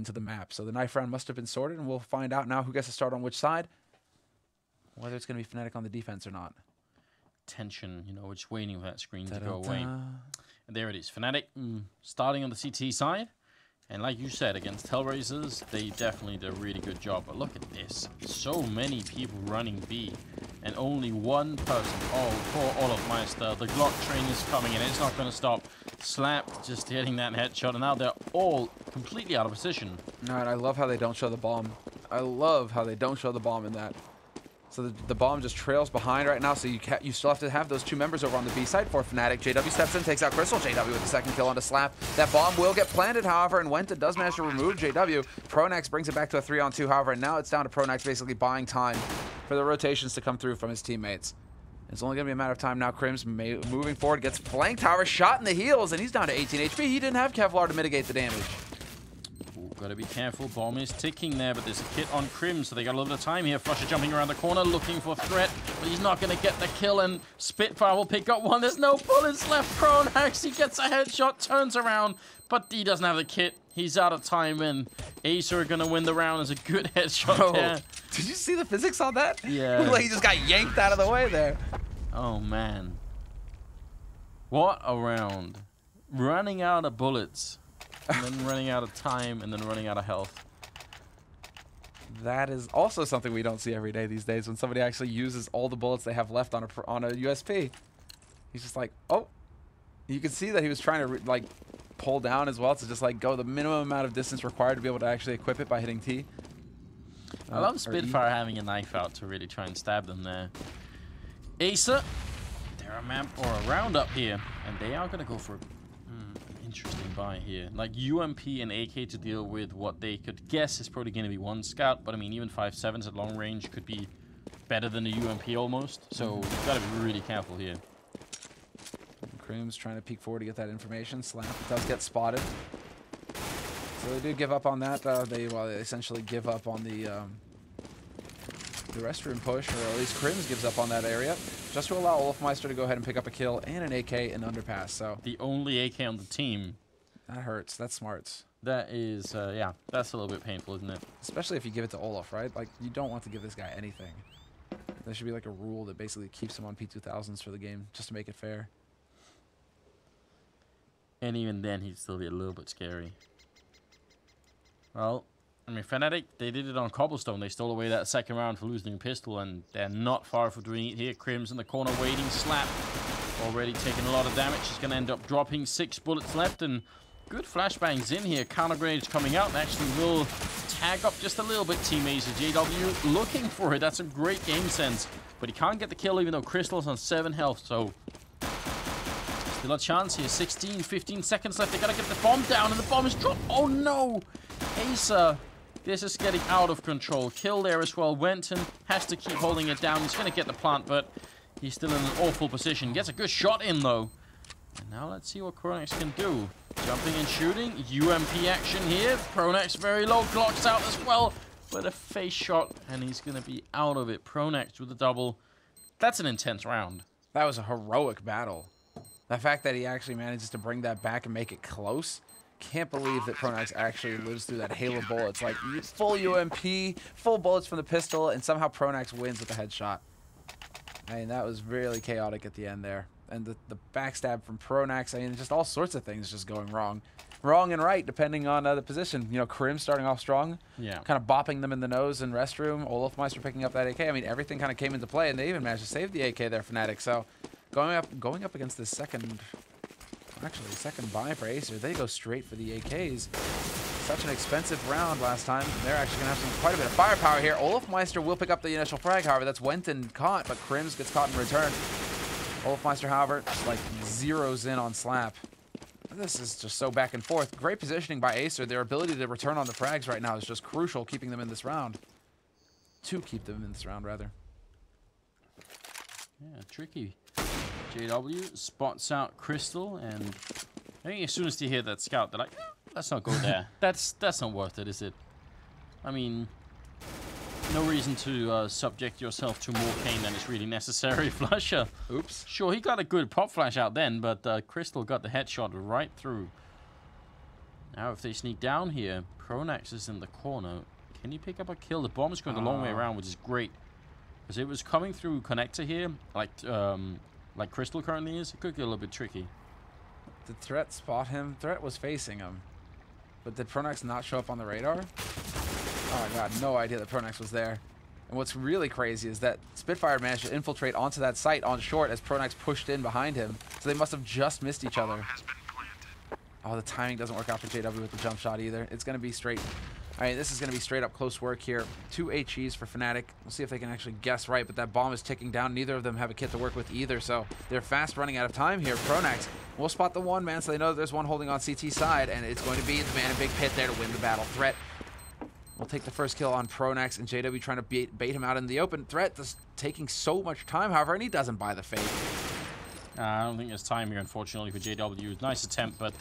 into the map. So the knife round must have been sorted, and we'll find out now who gets to start on which side, whether it's going to be fnatic on the defense or not. Tension, you know, we're just waiting for that screen to go away. And there it is, fnatic starting on the CT side. And like you said, against Hellraisers, they definitely did a really good job. But look at this. So many people running B. And only one person. Oh, poor Overpass. The Glock train is coming and it's not going to stop. Slap just hitting that headshot. And now they're all completely out of position. No, and I love how they don't show the bomb. I love how they don't show the bomb in that. So the bomb just trails behind right now, so you still have to have those two members over on the B side for fnatic. JW steps in, takes out Crystal. JW with the second kill onto Slap. That bomb will get planted, however, and Wenta does manage to remove JW. Pronax brings it back to a 3-on-2, however, and now it's down to Pronax basically buying time for the rotations to come through from his teammates. It's only going to be a matter of time now. Crims moving forward, gets flanked, however, shot in the heels, and he's down to 18 HP. He didn't have Kevlar to mitigate the damage. Gotta be careful. Bomb is ticking there, but there's a kit on Crim, so they got a little bit of time here. Flusher jumping around the corner, looking for a threat, but he's not gonna get the kill, and Spitfire will pick up one. There's no bullets left. Pronax, he gets a headshot, turns around, but he doesn't have the kit. He's out of time, and Acer are gonna win the round as a good headshot there. Did you see the physics on that? Yeah. Like he just got yanked out of the way there. Oh, man. What a round. Running out of bullets. And then running out of time, and then running out of health. That is also something we don't see every day these days, when somebody actually uses all the bullets they have left on a USP. He's just like, oh. You can see that he was trying to like pull down as well to just like go the minimum amount of distance required to be able to actually equip it by hitting T. I love Spitfire having a knife out to really try and stab them there. Acer, they're a map or a round up here, and they are going to go for interesting buy here. Like UMP and AK to deal with what they could guess is probably going to be one scout, but I mean even 5.7s at long range could be better than a UMP almost, so you've got to be really careful here. Cream's trying to peek forward to get that information. Slap does get spotted, so they do give up on that. They essentially give up on the restroom push, or at least Crims gives up on that area, just to allow Olafmeister to go ahead and pick up a kill and an AK in Underpass. So the only AK on the team. That hurts. That's smarts. That is, yeah, that's a little bit painful, isn't it? Especially if you give it to Olaf, right? Like, you don't want to give this guy anything. There should be like a rule that basically keeps him on P2000s for the game, just to make it fair. And even then, he'd still be a little bit scary. Well, I mean, fnatic, they did it on Cobblestone. They stole away that second round for losing a pistol, and they're not far from doing it here. Crims in the corner waiting. Slap already taking a lot of damage. He's going to end up dropping 6 bullets left, and good flashbangs in here. Counter grenades coming out, and actually will tag up just a little bit teammates. JW looking for it. That's some great game sense, but he can't get the kill even though Crystal's on 7 health, so still a chance here. 16, 15 seconds left. They got to get the bomb down, and the bomb is dropped. Oh, no! Acer. This is getting out of control. Kill there as well. Wenton has to keep holding it down. He's going to get the plant, but he's still in an awful position. Gets a good shot in, though. And now let's see what Pronax can do. Jumping and shooting. UMP action here. Pronax very low. Glock's out as well. But a face shot, and he's going to be out of it. Pronax with the double. That's an intense round. That was a heroic battle. The fact that he actually manages to bring that back and make it close. Can't believe that Pronax actually lives through that hail of bullets. Like, full UMP, full bullets from the pistol, and somehow Pronax wins with a headshot. I mean, that was really chaotic at the end there. And the backstab from Pronax, I mean, just all sorts of things just going wrong. Wrong and right, depending on the position. You know, Krim starting off strong. Yeah. Kind of bopping them in the nose in restroom. Olafmeister picking up that AK. I mean, everything kind of came into play, and they even managed to save the AK there, fnatic. So, going up against this second buy for Acer, they go straight for the AKs. Such an expensive round last time. They're actually going to have quite a bit of firepower here. Olafmeister will pick up the initial frag, however. That's Wenton caught, but Crims gets caught in return. Olafmeister, however, just like zeroes in on Slap. This is just so back and forth. Great positioning by Acer. Their ability to return on the frags right now is just crucial, keeping them in this round. To keep them in this round, rather. Yeah, tricky. JW spots out Crystal, and I think as soon as they hear that scout, they're like, let's not go there. That's not worth it, is it? I mean, no reason to subject yourself to more pain than is really necessary. Flusher. Oops. Sure, he got a good pop flash out then, but Crystal got the headshot right through. Now if they sneak down here, Pronax is in the corner. Can he pick up a kill? The bomb is going the long way around, which is great. Because it was coming through connector here, like Crystal currently is. It could get a little bit tricky. Did Threat spot him? Threat was facing him. But did Pronax not show up on the radar? Oh my god, no idea that Pronax was there. And what's really crazy is that Spitfire managed to infiltrate onto that site on short as Pronax pushed in behind him. So they must have just missed each other. Oh, the timing doesn't work out for JW with the jump shot either. It's going to be straight. I mean, this is going to be straight up close work here. 2 HEs for fnatic. We'll see if they can actually guess right, but that bomb is ticking down. Neither of them have a kit to work with either, so they're fast running out of time here. Pronax will spot the one man, so they know that there's one holding on CT side, and it's going to be the man in big pit there to win the battle. Threat will take the first kill on Pronax, and JW trying to bait him out in the open. Threat just taking so much time, however, and he doesn't buy the fake. I don't think there's time here, unfortunately, for JW. Nice attempt, but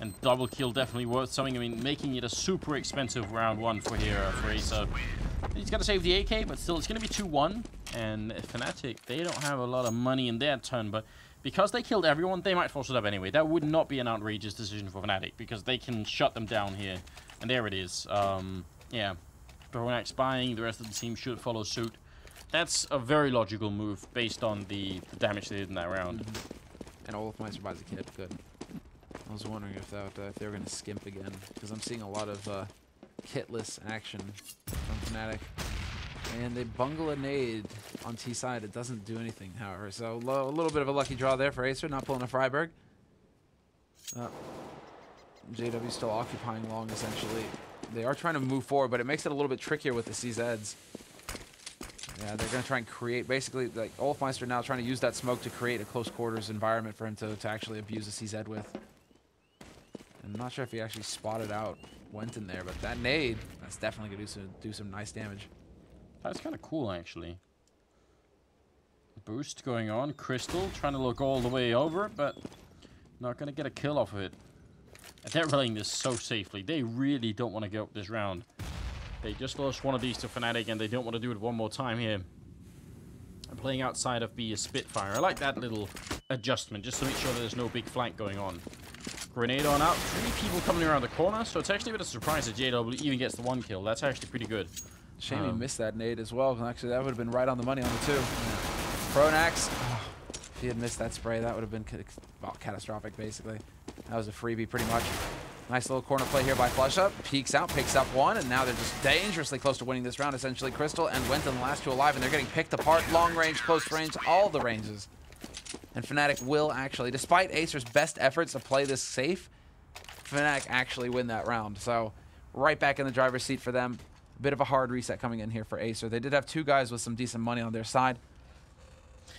and double kill definitely worth something. I mean, making it a super expensive round 1 for here for Acer. He's got to save the AK, but still, it's going to be 2-1. And fnatic, they don't have a lot of money in their turn, but because they killed everyone, they might force it up anyway. That would not be an outrageous decision for fnatic, because they can shut them down here. And there it is. Yeah, Pronax buying, the rest of the team should follow suit. That's a very logical move based on the damage they did in that round. And Overpass buys a kit. Good. I was wondering if they were going to skimp again, because I'm seeing a lot of kitless action from fnatic. And they bungle a nade on T side. It doesn't do anything, however. So a little bit of a lucky draw there for Acer, not pulling a Freiberg. JW still occupying long, essentially. They are trying to move forward, but it makes it a little bit trickier with the CZs. Yeah, they're going to try and create, basically, like, Olfmeister now trying to use that smoke to create a close quarters environment for him to actually abuse a CZ with. I'm not sure if he actually spotted out went in there, but that nade, that's definitely going to do some nice damage. That's kind of cool, actually. Boost going on. Crystal trying to look all the way over, but not going to get a kill off of it. And they're running this so safely. They really don't want to go up this round. They just lost one of these to fnatic, and they don't want to do it one more time here. I'm playing outside of the Spitfire. I like that little adjustment, just to make sure that there's no big flank going on. Grenade on out. 3 people coming around the corner, so it's actually a bit of a surprise that JW even gets the 1 kill. That's actually pretty good. Shame he missed that nade as well. Actually, that would have been right on the money on the 2. Yeah. Pronax, if he had missed that spray, that would have been catastrophic, basically. That was a freebie, pretty much. Nice little corner play here by Flusha. Peeks out, picks up 1, and now they're just dangerously close to winning this round, essentially. Crystal and Wenton, the last 2 alive, and they're getting picked apart. Long range, close range, all the ranges. And fnatic will actually, despite Acer's best efforts to play this safe, fnatic actually win that round. So, right back in the driver's seat for them. A bit of a hard reset coming in here for Acer. They did have 2 guys with some decent money on their side. I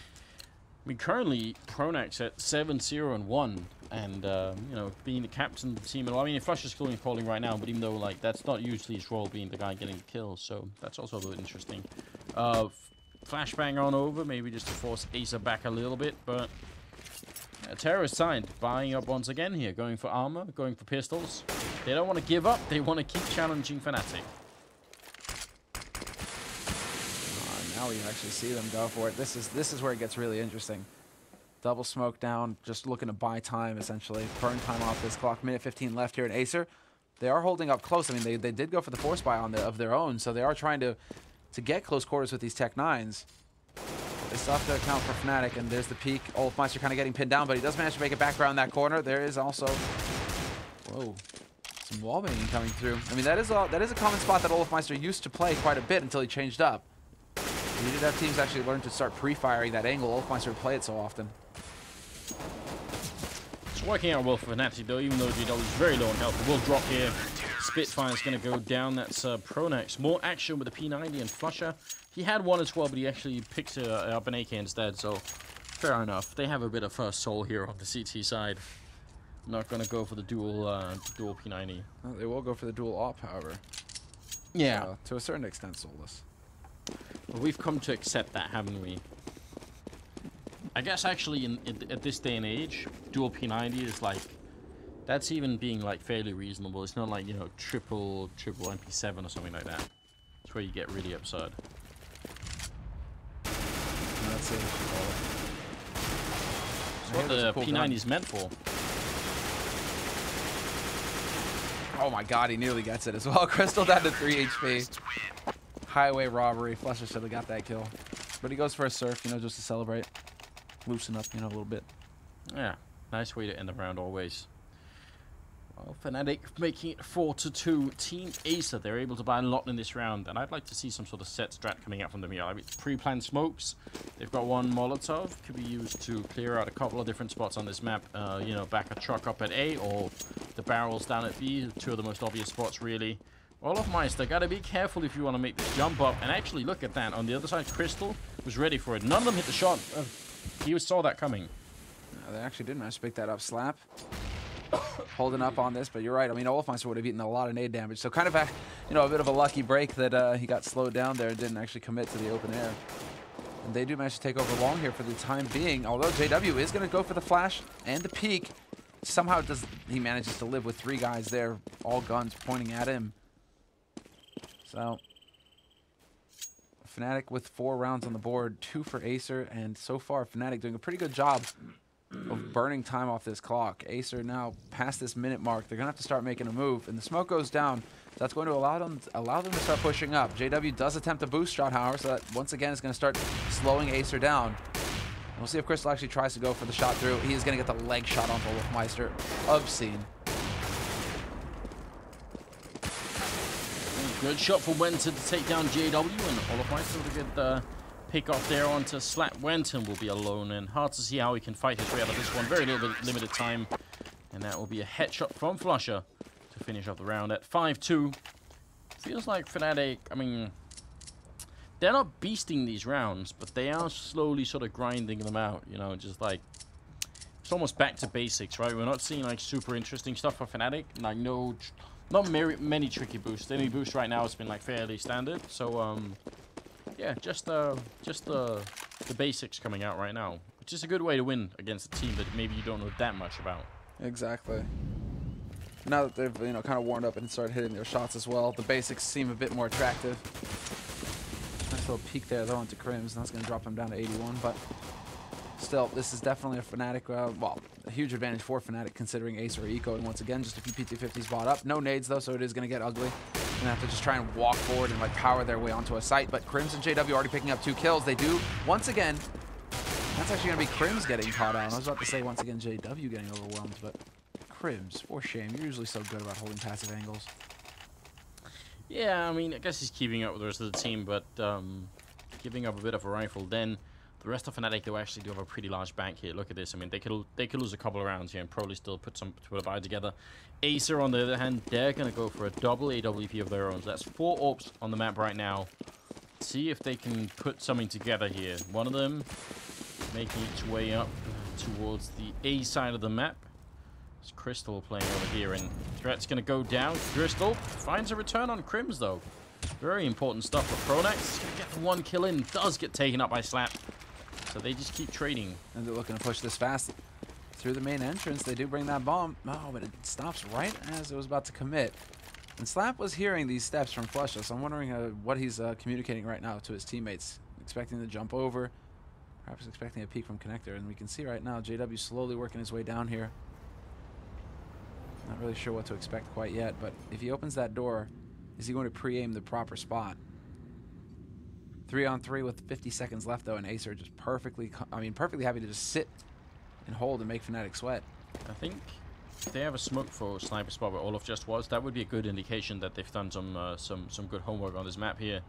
mean, currently, Pronax at 7-0-1. And, you know, being the captain of the team. I mean, Flush is calling right now, but even though, like, that's not usually his role, being the guy getting the kills. So, that's also a little interesting. Flashbang on over, maybe just to force Acer back a little bit. But, terrorist side, buying up once again here. Going for armor, going for pistols. They don't want to give up. They want to keep challenging fnatic. Now we actually see them go for it. This is where it gets really interesting. Double smoke down, just looking to buy time, essentially. Burn time off this clock. Minute 15 left here in Acer. They are holding up close. I mean, they did go for the force buy on of their own, so they are trying to get close quarters with these Tech 9s. They still have to account for fnatic, and there's the peak. Olfmeister kind of getting pinned down, but he does manage to make it back around that corner. There is also... Whoa. Some wallbanging coming through. I mean, that is a common spot that Olfmeister used to play quite a bit until he changed up. We did have teams actually learn to start pre-firing that angle. Olfmeister would play it so often. It's working out well for fnatic though, even though JW is very low on health. The will drop here. Spitfire's going to go down. That's Pronax. More action with the P90 and Flusher. He had 1 as well, but he actually picked up an AK instead, so fair enough. They have a bit of soul here on the CT side. Not going to go for the dual P90. Well, they will go for the dual AWP, however. Yeah. To a certain extent, soulless. Well, we've come to accept that, haven't we? I guess actually at this day and age, dual P90 is like, that's even being like fairly reasonable. It's not like, you know, triple MP7 or something like that. That's where you get really absurd. That's it. That's what the P90 is meant for. Oh my god, he nearly gets it as well. Crystal down to 3 HP. Highway robbery. Flusher should have got that kill. But he goes for a surf, you know, just to celebrate. Loosen up, you know, a little bit. Yeah, nice way to end the round always. Well, fnatic making it 4-2. Team Acer, they're able to buy a lot in this round, and I'd like to see some sort of set strat coming out from them here. I mean, pre-planned smokes. They've got one Molotov, could be used to clear out a couple of different spots on this map. You know, back a truck up at A, or the barrels down at B. Two of the most obvious spots, really. Olofmeister, gotta be careful if you want to make this jump up. And actually, look at that. On the other side, Crystal was ready for it. None of them hit the shot. He saw that coming. They actually did manage to pick that up. Slap. Holding up on this, but you're right. I mean, Olofmeister would have eaten a lot of nade damage. So kind of a, you know, a bit of a lucky break that he got slowed down there and didn't actually commit to the open air. And they do manage to take over long here for the time being. Although JW is going to go for the flash and the peek. Somehow he manages to live with 3 guys there, all guns pointing at him. So fnatic with 4 rounds on the board, 2 for Acer, and so far fnatic doing a pretty good job of burning time off this clock. Acer now past this minute mark. They're gonna have to start making a move, and the smoke goes down. So that's going to allow them to start pushing up. JW does attempt a boost shot, however, so that once again is going to start slowing Acer down. And we'll see if Crystal actually tries to go for the shot through. He is going to get the leg shot onto Wolfmeister. Obscene. Good shot for Wenton to take down JW, and Olofmeister with a good pick off there onto Slap. Wenton will be alone, and hard to see how he can fight his way out of this one. Very little bit limited time, and that will be a headshot from Flusher to finish off the round at 5-2. Feels like fnatic, I mean, they're not beasting these rounds, but they are slowly sort of grinding them out, you know, just like, it's almost back to basics, right? We're not seeing like super interesting stuff for fnatic, like not many tricky boosts. Any boost right now has been like fairly standard, so yeah, just the basics coming out right now, which is a good way to win against a team that maybe you don't know that much about. Exactly. Now that they've, you know, kind of warmed up and started hitting their shots as well, the basics seem a bit more attractive. Nice little peek there though into Crims, and that's going to drop him down to 81, but still, this is definitely a fnatic, well, a huge advantage for fnatic considering Acer ecoing once again. Just a few PT50s bought up. No nades though, so it is going to get ugly. Gonna have to just try and walk forward and like power their way onto a site, but Crims and JW already picking up 2 kills. They do, once again, that's actually gonna be Crims getting caught out. I was about to say once again JW getting overwhelmed, but Crims, for shame. You're usually so good about holding passive angles. Yeah, I mean, I guess he's keeping up with the rest of the team, but giving up a bit of a rifle. Then the rest of fnatic, they actually do have a pretty large bank here. Look at this. I mean, they could lose a couple of rounds here and probably still put a buy together. Acer, on the other hand, they're going to go for a double AWP of their own. So that's 4 orbs on the map right now. See if they can put something together here. One of them making its way up towards the A side of the map. It's Crystal playing over here, and threat's going to go down. Crystal finds a return on Crims, though. Very important stuff for Pronax. Going to get the 1 kill in. Does get taken up by Slap. So they just keep trading. And they're looking to push this fast through the main entrance. They do bring that bomb. Oh, but it stops right as it was about to commit. And Slap was hearing these steps from Flusha, so I'm wondering what he's communicating right now to his teammates. Expecting to jump over. Perhaps expecting a peek from Connector. And we can see right now JW slowly working his way down here. Not really sure what to expect quite yet, but if he opens that door, is he going to pre-aim the proper spot? 3-on-3 with 50 seconds left, though, and Acer just perfectly happy to just sit and hold and make fnatic sweat. I think if they have a smoke for sniper spot where Olof just was, that would be a good indication that they've done some good homework on this map here.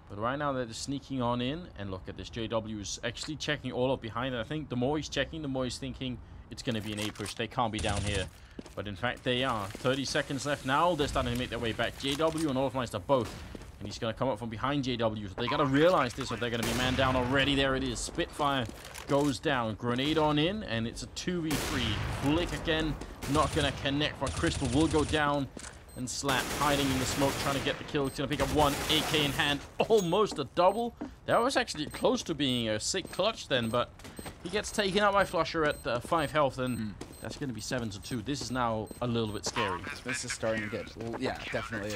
But right now they're just sneaking on in, and look at this. JW is actually checking Olof behind, and I think the more he's checking, the more he's thinking it's going to be an A push. They can't be down here. But in fact, they are. 30 seconds left now. They're starting to make their way back. JW and Olofmeister both. And he's going to come up from behind JW. So they got to realize this, or they're going to be man down already. There it is. Spitfire goes down. Grenade on in, and it's a 2v3. Flick again. Not going to connect, but Crystal will go down. And Slap hiding in the smoke, trying to get the kill. He's going to pick up 1 AK in hand. Almost a double. That was actually close to being a sick clutch then, but he gets taken out by Flusher at 5 health, and that's going to be 7-2. This is now a little bit scary. This is starting to get, yeah, definitely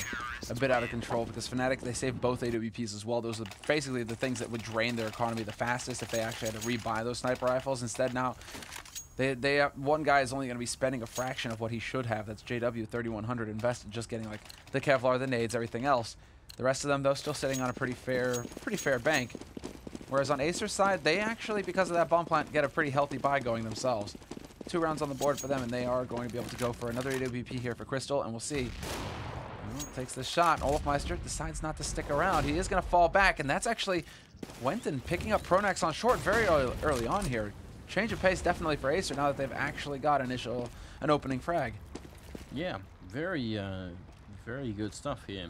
a bit out of control, because fnatic, they saved both AWPs as well. Those are basically the things that would drain their economy the fastest if they actually had to rebuy those sniper rifles. Instead now, One guy is only going to be spending a fraction of what he should have. That's JW 3100 invested, just getting like the Kevlar, the nades, everything else. The rest of them, though, still sitting on a pretty fair bank. Whereas on Acer's side, they actually, because of that bomb plant, get a pretty healthy buy going themselves. 2 rounds on the board for them, and they are going to be able to go for another AWP here for Crystal, and we'll see. Well, takes the shot. Olofmeister decides not to stick around. He is going to fall back, and that's actually Wenton picking up Pronax on short very early on here. Change of pace definitely for Acer now that they've actually got an opening frag. Yeah, very good stuff here.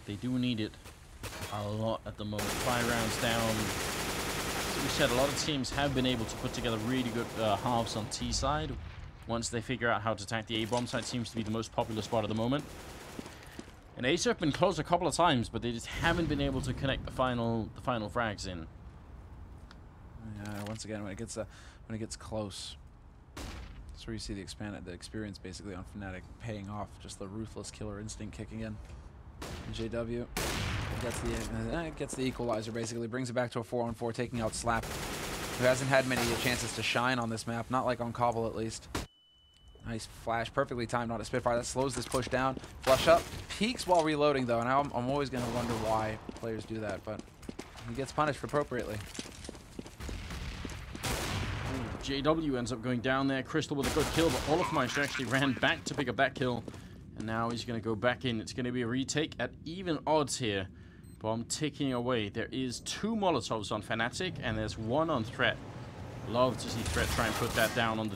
They do need it a lot at the moment. 5 rounds down. As we said, a lot of teams have been able to put together really good halves on T side. Once they figure out how to attack the A-bomb side, seems to be the most popular spot at the moment. And Acer have been close a couple of times, but they just haven't been able to connect the final frags in. Yeah, once again, when it gets close, that's where you see the experience basically on fnatic paying off. Just the ruthless killer instinct kicking in. And JW gets the equalizer, basically brings it back to a 4-on-4, taking out Slap, who hasn't had many chances to shine on this map, not like on Cobble at least. Nice flash, perfectly timed on a Spitfire. That slows this push down. Flush up, peeks while reloading though, and I'm always going to wonder why players do that, but he gets punished appropriately. JW ends up going down there. Crystal with a good kill, but Olofmeister actually ran back to pick up that kill. And now he's going to go back in. It's going to be a retake at even odds here. Bomb ticking away. There is 2 Molotovs on fnatic, and there's 1 on Threat. Love to see Threat try and put that down on the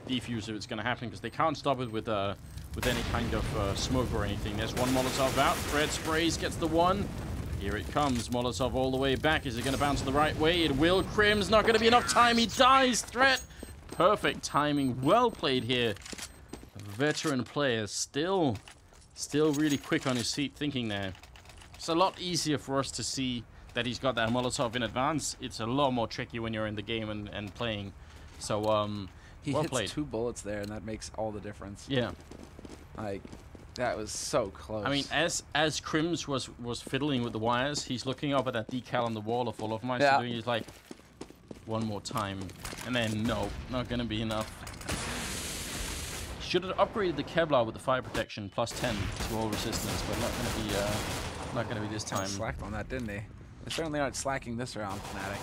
defuse if it's going to happen, because they can't stop it with any kind of smoke or anything. There's 1 Molotov out. Threat sprays, gets the 1. Here it comes. Molotov all the way back. Is it going to bounce the right way? It will. Crim's not going to be enough time. He dies. Threat. Perfect timing. Well played here. A veteran player still really quick on his feet thinking there. It's a lot easier for us to see that he's got that Molotov in advance. It's a lot more tricky when you're in the game and playing. So, he well hits played. 2 bullets there, and that makes all the difference. Yeah. Like, that was so close. I mean, as Crims was fiddling with the wires, he's looking up at that decal on the wall of Olofmeister doing. He's like, 1 more time, and then no, not gonna be enough. Should have upgraded the Kevlar with the fire protection +10 to all resistance, but not gonna be this time. Slacked on that, didn't he? They're certainly not slacking this round, Fnatic.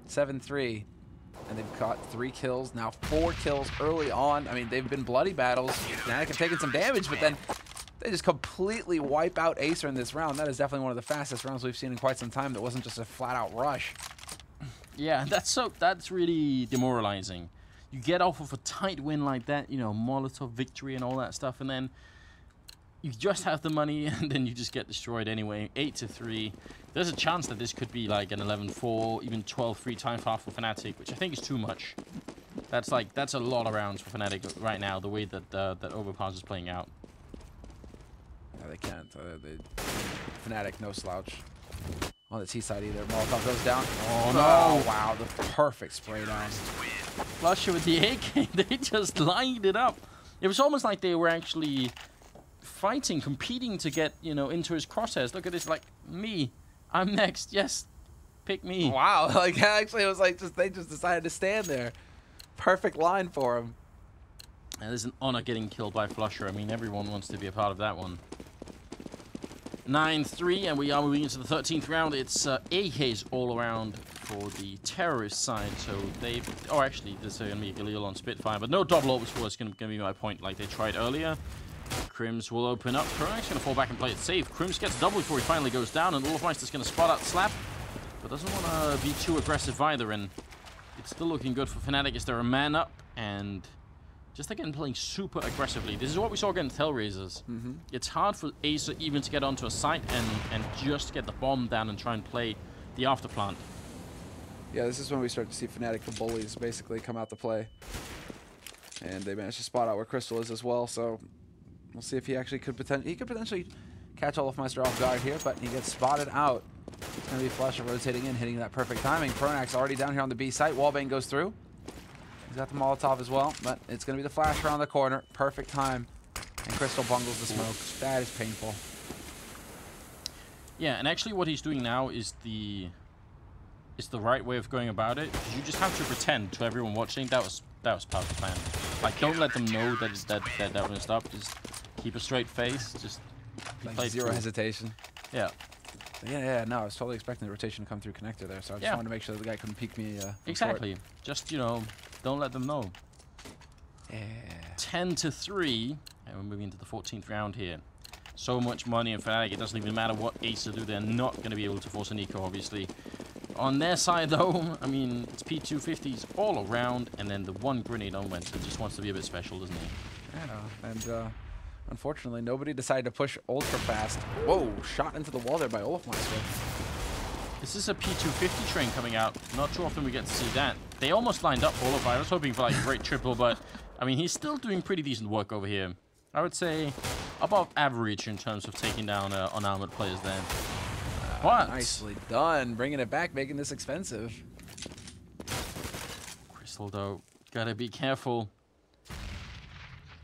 7-3, and they've got 3 kills, now 4 kills early on. I mean, they've been bloody battles. Fnatic have taken some damage, but then they just completely wipe out Acer in this round. That is definitely one of the fastest rounds we've seen in quite some time. That wasn't just a flat-out rush. Yeah, that's really demoralizing. You get off of a tight win like that, you know, Molotov victory and all that stuff, and then you just have the money, and then you just get destroyed anyway. 8-3. There's a chance that this could be like an 11-4, even 12-3 time half for Fnatic, which I think is too much. That's a lot of rounds for Fnatic right now, the way that that Overpass is playing out. Yeah, they can't. Fnatic, no slouch. On the T side either. Molotov goes down. Oh, no. Oh, wow. The perfect spray down. Flusher with the AK. They just lined it up. It was almost like they were actually fighting, competing to get, you know, into his crosshairs. Look at this, like, me. I'm next. Yes. Pick me. Wow. Like, actually, it was like they just decided to stand there. Perfect line for him. And there's an honor getting killed by Flusher. I mean, everyone wants to be a part of that one. 9-3, and we are moving into the 13th round. It's AKs all around for the terrorist side. So they've... Oh, actually, there's going to be a Galil on Spitfire, but no double orbs was going to be my point, like they tried earlier. Crims will open up. Pronak's going to fall back and play it safe. Crims gets double before he finally goes down, and Olofmeister's going to spot out Slap, but doesn't want to be too aggressive either, and it's still looking good for Fnatic. Is there a man up? And... just again playing super aggressively. This is what we saw against Hellraisers. It's hard for Acer even to get onto a site and just get the bomb down and try and play the afterplant. Yeah, this is when we start to see Fnatic, the bullies, basically come out to play. And they managed to spot out where Crystal is as well, so we'll see if he actually could potentially catch Olofmeister off guard here, but he gets spotted out. It's going to be Flusher rotating in, hitting that perfect timing. Pronak's already down here on the B site. Wallbang goes through. He's got the Molotov as well, but it's going to be the flash around the corner. Perfect time. And Crystal bungles the smoke. That is painful. Yeah, and actually what he's doing now is is the right way of going about it. You just have to pretend to everyone watching that was part of the plan. Like, don't let them know that that wouldn't stop. Just keep a straight face. Just like zero hesitation. Yeah. Yeah, no, I was totally expecting the rotation to come through connector there, so I just wanted to make sure that the guy couldn't peek me. Exactly. Just, you know, don't let them know. Yeah. 10-3, and we're moving into the 14th round here. So much money in Fnatic, it doesn't even matter what Acer do, they're not going to be able to force an eco, obviously. On their side, though, I mean, it's P250s all around, and then the one grenade on Winston just wants to be a bit special, doesn't he? Yeah, and unfortunately, nobody decided to push ultra fast. Whoa, shot into the wall there by Olafmeister. This is a P250 train coming out. Not too often we get to see that. They almost lined up for Olaf. I was hoping for like a great triple, but I mean, he's still doing pretty decent work over here. I would say above average in terms of taking down unarmored players there. What? Nicely done. Bringing it back, making this expensive. Crystal, though, gotta be careful.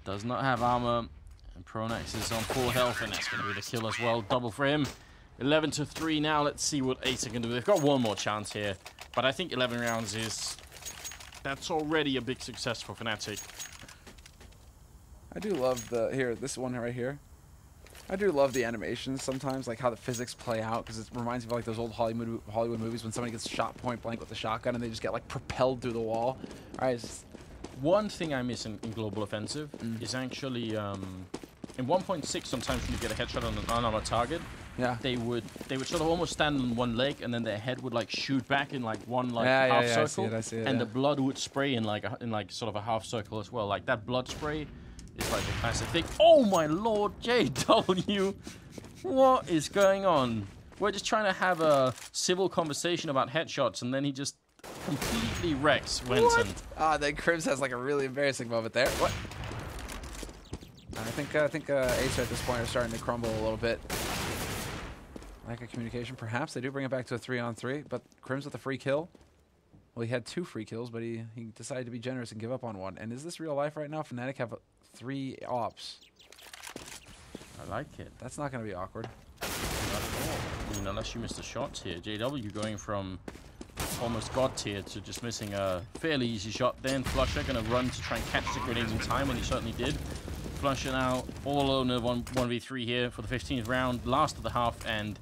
Does not have armor. And Pronax is on full health, and that's going to be the kill as well. Double for him. 11-3 now. Let's see what Acer can do. They've got one more chance here. But I think 11 rounds is... That's already a big success for Fnatic. I do love this one right here. I do love the animations sometimes, like how the physics play out, because it reminds me of like those old Hollywood movies when somebody gets shot point blank with a shotgun and they just get like propelled through the wall. All right. One thing I miss in Global Offensive is actually in 1.6 sometimes when you get a headshot on an unarmored target, they would sort of almost stand on one leg and then their head would like shoot back in like one half circle, I see it, and the blood would spray in like sort of a half circle as well. Like that blood spray is like a classic thing. Oh my lord, JW, what is going on? We're just trying to have a civil conversation about headshots, and then he just completely wrecks Wenton. Then Cribs has like a really embarrassing moment there. What? I think Acer at this point are starting to crumble a little bit. Lack of communication, perhaps. They do bring it back to a 3-on-3, but Crims with a free kill. Well, he had 2 free kills, but he decided to be generous and give up on one. And is this real life right now? Fnatic have 3 ops. I like it. That's not going to be awkward. Not at all. I mean, unless you miss the shots here. JW going from almost god tier to just missing a fairly easy shot. Then Flusher going to run to try and catch the grenades in time, and he certainly did. Flusher now all alone in 1v3 here for the 15th round, last of the half, and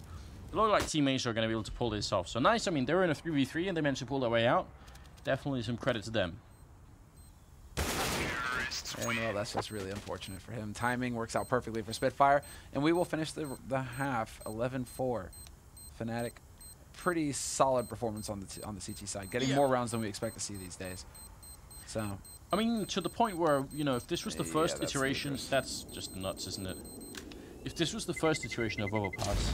it looks like Team Acer are going to be able to pull this off. So nice. I mean, they're in a 3v3 and they managed to pull their way out. Definitely some credit to them. And well, that's just really unfortunate for him. Timing works out perfectly for Spitfire, and we will finish the half 11-4. Fnatic, pretty solid performance on the CT side, getting more rounds than we expect to see these days. So, I mean, to the point where, you know, if this was the first iteration, that's just nuts, isn't it? If this was the first iteration of Overpass,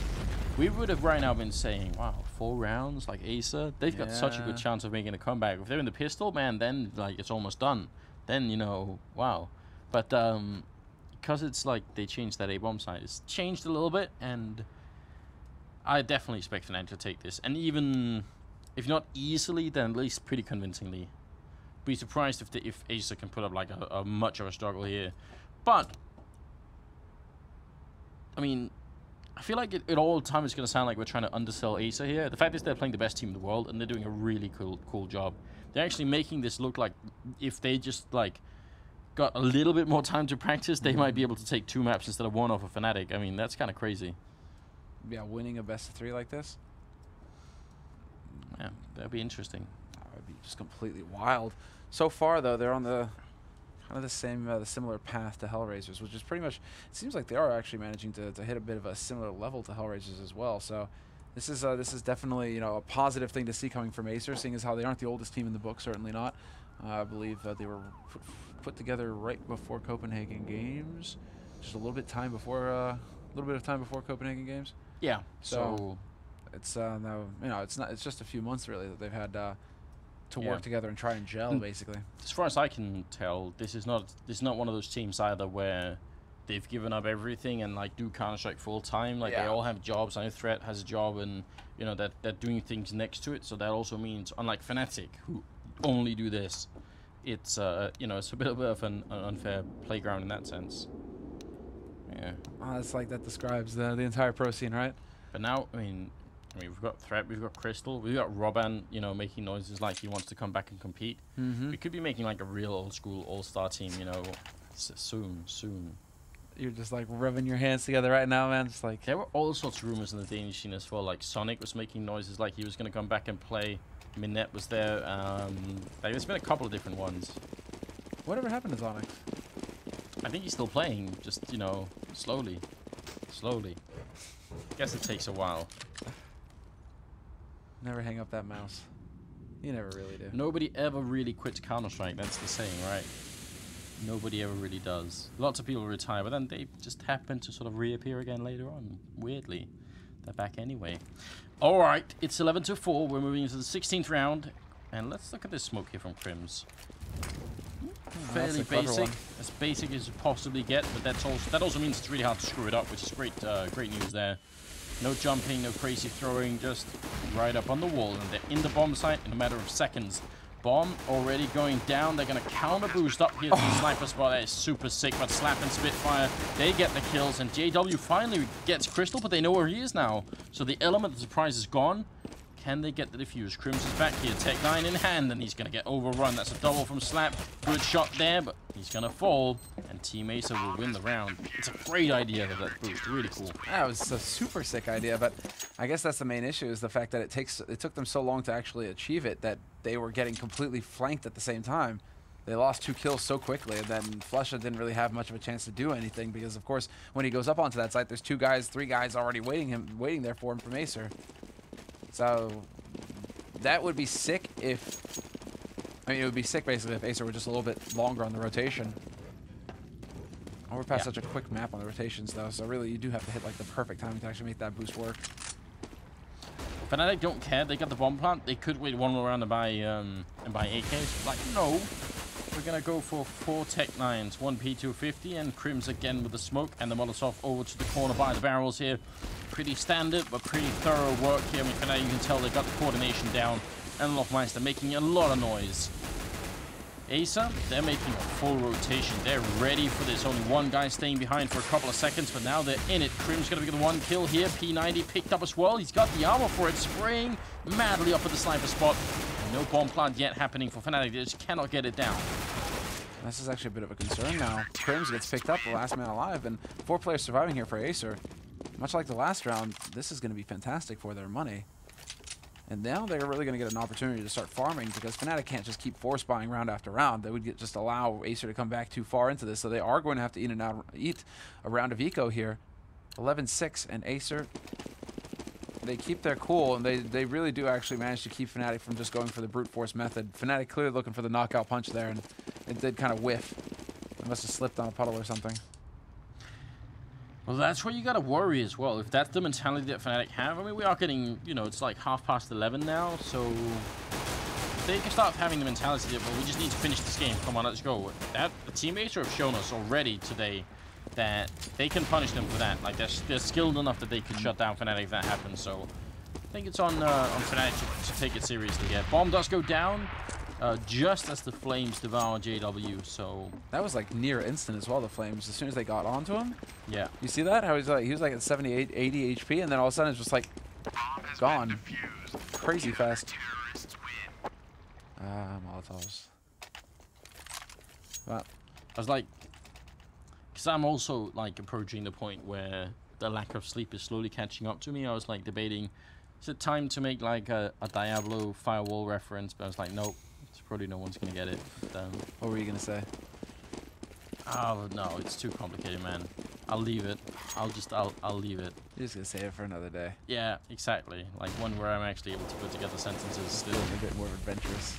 we would have right now been saying, wow, 4 rounds, like Acer, they've got such a good chance of making a comeback. If they're in the pistol, man, then like it's almost done. Then, you know, wow. But because it's like they changed that A-bomb side, it's changed a little bit, and I definitely expect Fnatic to take this. And even if not easily, then at least pretty convincingly. Be surprised if Acer can put up like a much of a struggle here. But I mean, I feel like it all the time is going to sound like we're trying to undersell Acer here. The fact is they're playing the best team in the world, and they're doing a really cool job. They're actually making this look like if they just like got a little bit more time to practice, they might be able to take 2 maps instead of 1 off of Fnatic. I mean, that's kind of crazy. Yeah, winning a best of 3 like this. Yeah, that'd be interesting. That would be just completely wild. So far, though, they're on the kind of the same, the similar path to Hellraisers, which is pretty much. It seems like they are actually managing to hit a bit of a similar level to Hellraisers as well. So, this is definitely, you know, a positive thing to see coming from Acer, seeing as how they aren't the oldest team in the book, certainly not. I believe they were put together right before Copenhagen Games, just a little bit of time before Copenhagen Games. Yeah. So it's now, you know, it's just a few months really that they've had to work together and try and gel, basically. As far as I can tell, this is not one of those teams either where they've given up everything and like do Counter-Strike full time. Like they all have jobs. I know Threat has a job, and you know that they're doing things next to it. So that also means, unlike Fnatic, who only do this, it's you know, it's a bit of an unfair playground in that sense. Yeah. It's like that describes the entire pro scene, right? But now, I mean, I mean, we've got Threat, we've got Crystal, we've got Robin, you know, making noises like he wants to come back and compete. We could be making like a real old school all-star team, you know, soon. You're just like rubbing your hands together right now, man. Just like there were all sorts of rumors in the Danish scene as well. Like Sonic was making noises like he was going to come back and play. Minette was there. Like, there's been a couple of different ones. Whatever happened to Sonic? I think he's still playing, just, you know, slowly. Guess it takes a while. Never hang up that mouse. You never really do. Nobody ever really quits Counter-Strike, that's the saying, right? Nobody ever really does. Lots of people retire, but then they just happen to sort of reappear again later on. Weirdly. They're back anyway. Alright, it's 11-4. We're moving into the 16th round. And let's look at this smoke here from Crims. Fairly basic. As basic as you possibly get, but that also means it's really hard to screw it up, which is great news there. No jumping, no crazy throwing, just right up on the wall. And they're in the bomb site in a matter of seconds. Bomb already going down. They're going to counter boost up here to the sniper spot. That is super sick, but Slap and Spitfire, they get the kills. And JW finally gets Crystal, but they know where he is now. So the element of surprise is gone. Can they get the defuse? Crims is back here. Tech 9 in hand, and he's going to get overrun. That's a double from Slap. Good shot there, but he's going to fall. And Team Acer will win the round. It's a great idea of that boost. Really cool. That was a super sick idea, but I guess that's the main issue, is the fact that it took them so long to actually achieve it that they were getting completely flanked at the same time. They lost 2 kills so quickly, and then Flesha didn't really have much of a chance to do anything because, of course, when he goes up onto that site, there's 2 guys, 3 guys already waiting there for him from Acer. So that would be sick if, I mean, it would be sick basically if Acer were just a little bit longer on the rotation. Overpass such a quick map on the rotations though, so really you do have to hit like the perfect timing to actually make that boost work. Fnatic don't care. They got the bomb plant. They could wait one more round and buy AKs. Like, no. We're going to go for 4 Tech 9s, 1 P250, and Crims again with the smoke, and the Molotov over to the corner by the barrels here. Pretty standard, but pretty thorough work here. I mean, Fnatic, you can tell they got the coordination down, and Lockmeister making a lot of noise. Acer, they're making a full rotation. They're ready for this. Only one guy staying behind for a couple of seconds, but now they're in it. Crim's going to get the 1 kill here. P90 picked up as well. He's got the armor for it, spraying madly up at the sniper spot. No bomb plant yet happening for Fnatic. They just cannot get it down. This is actually a bit of a concern now. Crims gets picked up, the last man alive, and 4 players surviving here for Acer. Much like the last round, this is going to be fantastic for their money. And now they're really going to get an opportunity to start farming because Fnatic can't just keep force buying round after round. They would just allow Acer to come back too far into this, so they are going to have to eat a round of eco here. 11-6, and Acer, they keep their cool, and they really do actually manage to keep Fnatic from just going for the brute force method. Fnatic clearly looking for the knockout punch there, and it did kind of whiff. It must have slipped on a puddle or something. Well, that's where you got to worry as well. If that's the mentality that Fnatic have, I mean, we are getting, you know, it's like 11:30 now, so if they can start having the mentality that, well, we just need to finish this game. Come on, let's go. The teammates have shown us already today that they can punish them for that. Like, they're skilled enough that they can shut down Fnatic if that happens. So I think it's on Fnatic to take it seriously. Yeah, bomb does go down just as the flames devour JW. So that was like near instant as well. The flames, as soon as they got onto him. Yeah. You see that? How he was like at 78, 80 HP, and then all of a sudden it's just like gone, crazy fast. Molotovs. But I was like, because I'm also like approaching the point where the lack of sleep is slowly catching up to me. I was like debating, is it time to make like a Diablo firewall reference? But I was like, nope, it's probably no one's gonna get it. But, what were you gonna say? Oh no, it's too complicated, man. I'll leave it. I'll leave it. You're just gonna say it for another day. Yeah, exactly. Like one where I'm actually able to put together sentences still. A bit more adventurous.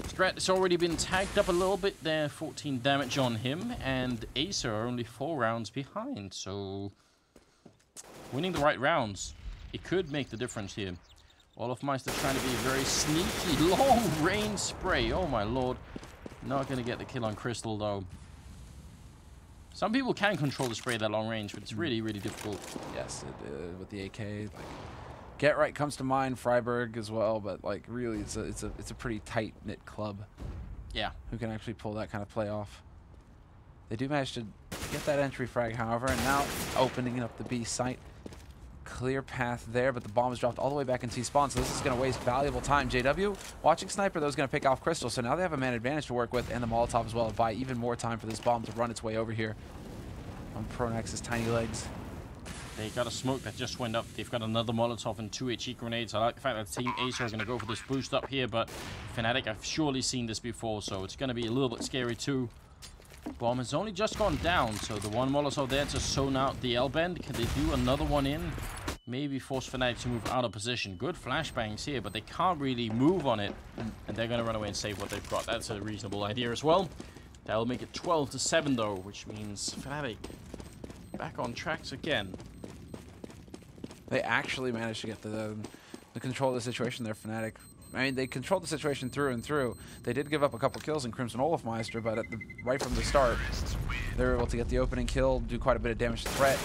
Strat has already been tagged up a little bit there, 14 damage on him, and Acer are only 4 rounds behind, so winning the right rounds, it could make the difference here. Olofmeister trying to be very sneaky, long-range spray, oh my lord. Not going to get the kill on Crystal, though. Some people can control the spray that long range, but it's really, really difficult. Yes, with the AK, like Get Right comes to mind, Freiburg as well, but like really, it's a pretty tight knit club. Yeah, who can actually pull that kind of play off. They do manage to get that entry frag, however, and now opening up the B site. clear path there, but the bomb is dropped all the way back in T-spawn, so this is going to waste valuable time. JW, watching Sniper, though, is going to pick off Crystal, so now they have a man advantage to work with, and the Molotov as well to buy even more time for this bomb to run its way over here on Pronax's tiny legs. They got a smoke that just went up. They've got another Molotov and 2 HE grenades. I like the fact that Team Acer are going to go for this boost up here, but fnatic, I've surely seen this before, so it's going to be a little bit scary too. Bomb has only just gone down, so the one Molotov there to zone out the L-bend. Can they do another one in? Maybe force fnatic to move out of position. Good flashbangs here, but they can't really move on it, and they're going to run away and save what they've got. That's a reasonable idea as well. That'll make it 12-7 though, which means fnatic back on tracks again. They actually managed to get the control of the situation there, fnatic. I mean, they controlled the situation through and through. They did give up a couple kills in Crimson Olafmeister, but right from the start, they were able to get the opening kill, do quite a bit of damage to threat,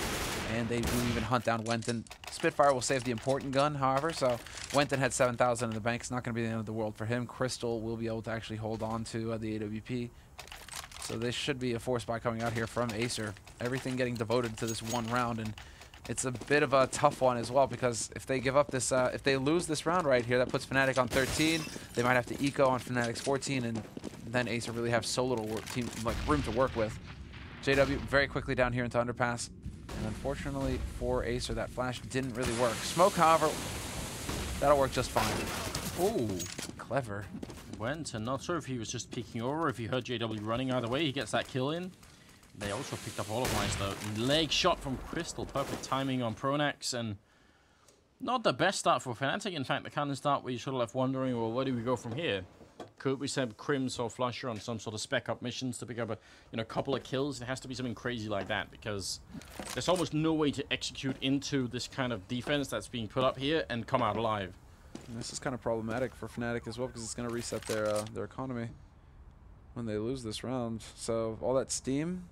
and they do even hunt down Wenton. Spitfire will save the important gun, however, so Wenton had 7,000 in the bank. It's not going to be the end of the world for him. Crystal will be able to actually hold on to the AWP. So this should be a force buy coming out here from Acer. Everything getting devoted to this one round, and it's a bit of a tough one as well, because if they give up this, if they lose this round right here, that puts fnatic on 13. They might have to eco on fnatic's 14, and then Acer really have so little room to work with. JW very quickly down here into Underpass, and unfortunately for Acer, that flash didn't really work. Smoke, however, that'll work just fine. Oh, clever. Went, and not sure if he was just peeking over, if he heard JW running. Either way, he gets that kill in. They also picked up Overpass, leg shot from Crystal. Perfect timing on Pronax, and not the best start for fnatic. In fact, the kind of start where you sort of left wondering, well, where do we go from here? Could we send Crims or Flusher on some sort of spec up missions to pick up a couple of kills? It has to be something crazy like that, because there's almost no way to execute into this kind of defense that's being put up here and come out alive. And this is kind of problematic for fnatic as well, because it's going to reset their economy when they lose this round. So all that steam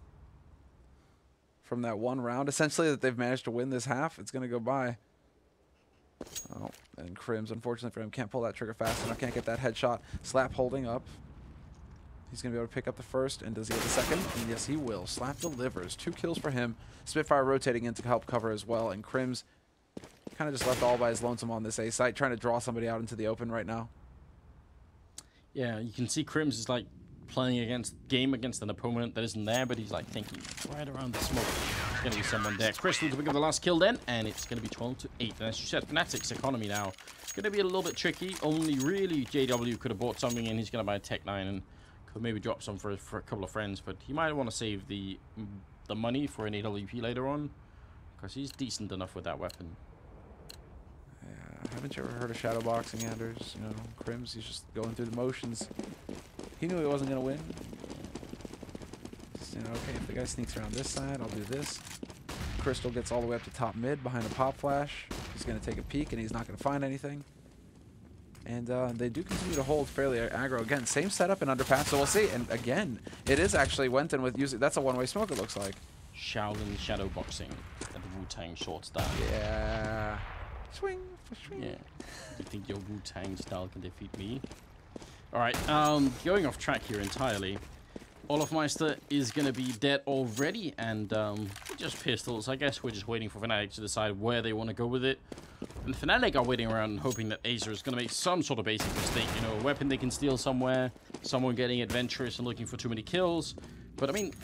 from that one round, essentially, that they've managed to win this half, it's going to go by. Oh, and Crims, unfortunately for him, can't pull that trigger fast enough, can't get that headshot. Slap holding up. He's going to be able to pick up the first, and does he get the second? And yes, he will. Slap delivers. 2 kills for him. Spitfire rotating in to help cover as well, and Crims kind of just left all by his lonesome on this A site, trying to draw somebody out into the open right now. Yeah, you can see Crims is like playing against an opponent that isn't there, but he's like thinking right around the smoke. There's going to be someone there. Crystal to pick up the last kill then, and it's going to be 12-8. And as you said, fnatic's economy now it's going to be a little bit tricky. Only really JW could have bought something, and he's going to buy a Tech 9 and could maybe drop some for a couple of friends, but he might want to save the money for an AWP later on, because he's decent enough with that weapon. Yeah, haven't you ever heard of shadow boxing, Anders? You know, Crims, he's just going through the motions. He knew he wasn't going to win. Just, okay, if the guy sneaks around this side, I'll do this. Crystal gets all the way up to top mid behind a pop flash. He's going to take a peek, and he's not going to find anything. And they do continue to hold fairly aggro. Again, same setup in Underpass, so we'll see. And again, it is actually Wenton with using... That's a one-way smoke, it looks like. Shaolin shadow boxing at the Wu-Tang short style. Yeah. Swing for swing. Yeah. You think your Wu-Tang style can defeat me? Alright, going off track here entirely. Olafmeister is going to be dead already, and just pistols. I guess we're just waiting for fnatic to decide where they want to go with it. And fnatic are waiting around and hoping that Acer is going to make some sort of basic mistake. You know, a weapon they can steal somewhere, someone getting adventurous and looking for too many kills. But I mean,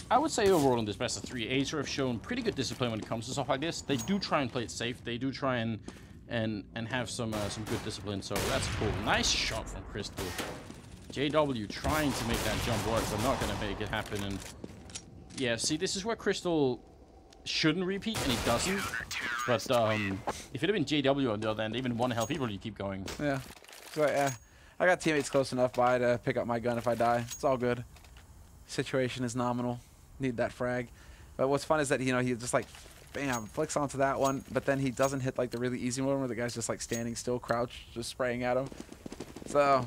I would say overall in this best of 3, Acer have shown pretty good discipline when it comes to stuff like this. They do try and play it safe. They do try and have some good discipline. So that's cool. Nice shot from Crystal. JW trying to make that jump work, but not going to make it happen. And yeah, see, this is where Crystal shouldn't repeat, and he doesn't. But if it had been JW on the other end, even 1 health, he'd probably keep going. Yeah. So, I got teammates close enough by to pick up my gun if I die. It's all good. Situation is nominal. Need that frag. But what's fun is that, he just like, bam, flicks onto that one, but then he doesn't hit like the really easy one where the guy's just like standing still, crouched, just spraying at him. So,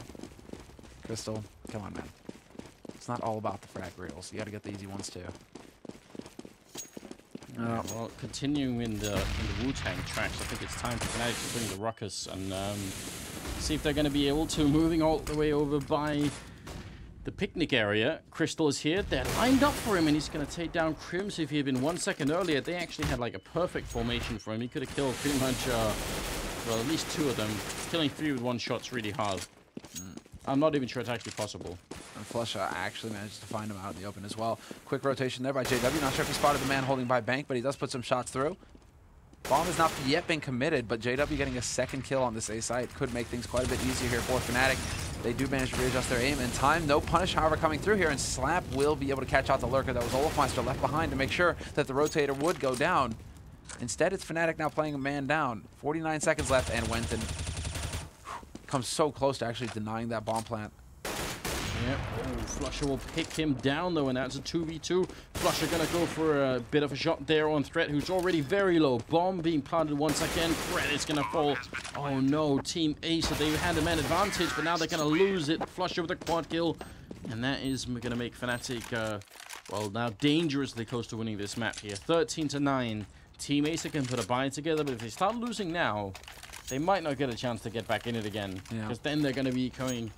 Crystal, come on, man. It's not all about the frag reels. You got to get the easy ones too. Well, continuing in the Wu-Tang tracks, I think it's time for fnatic to bring the ruckus and see if they're going to be able to, moving all the way over by the picnic area. Crystal is here. They're lined up for him, and he's going to take down Crims. If he had been 1 second earlier, they actually had like a perfect formation for him. He could have killed pretty much, well, at least 2 of them. Killing 3 with 1 shot's really hard. I'm not even sure it's actually possible. And Flusha actually managed to find him out in the open as well. Quick rotation there by JW. Not sure if he spotted the man holding by Bank, but he does put some shots through. Bomb has not yet been committed, but JW getting a 2nd kill on this A site could make things quite a bit easier here for Fnatic. They do manage to readjust their aim in time. No punish, however, coming through here, and Slap will be able to catch out the lurker that was Olafmeister left behind to make sure that the rotator would go down. Instead, it's Fnatic now playing a man down. 49 seconds left, and Wenton comes so close to actually denying that bomb plant. Yep. Oh, Flusha will pick him down, though, and that's a 2v2. Flusha gonna go for a bit of a shot there on Threat, who's already very low. Bomb being planted once again. Threat is gonna fall. Oh no, Team Acer, they had a man advantage, but now they're gonna lose it. Flusha with a quad kill, and that is gonna make Fnatic, well, now dangerously close to winning this map here. 13-9. Team Acer can put a buy together, but if they start losing now, they might not get a chance to get back in it again, because then they're gonna be going.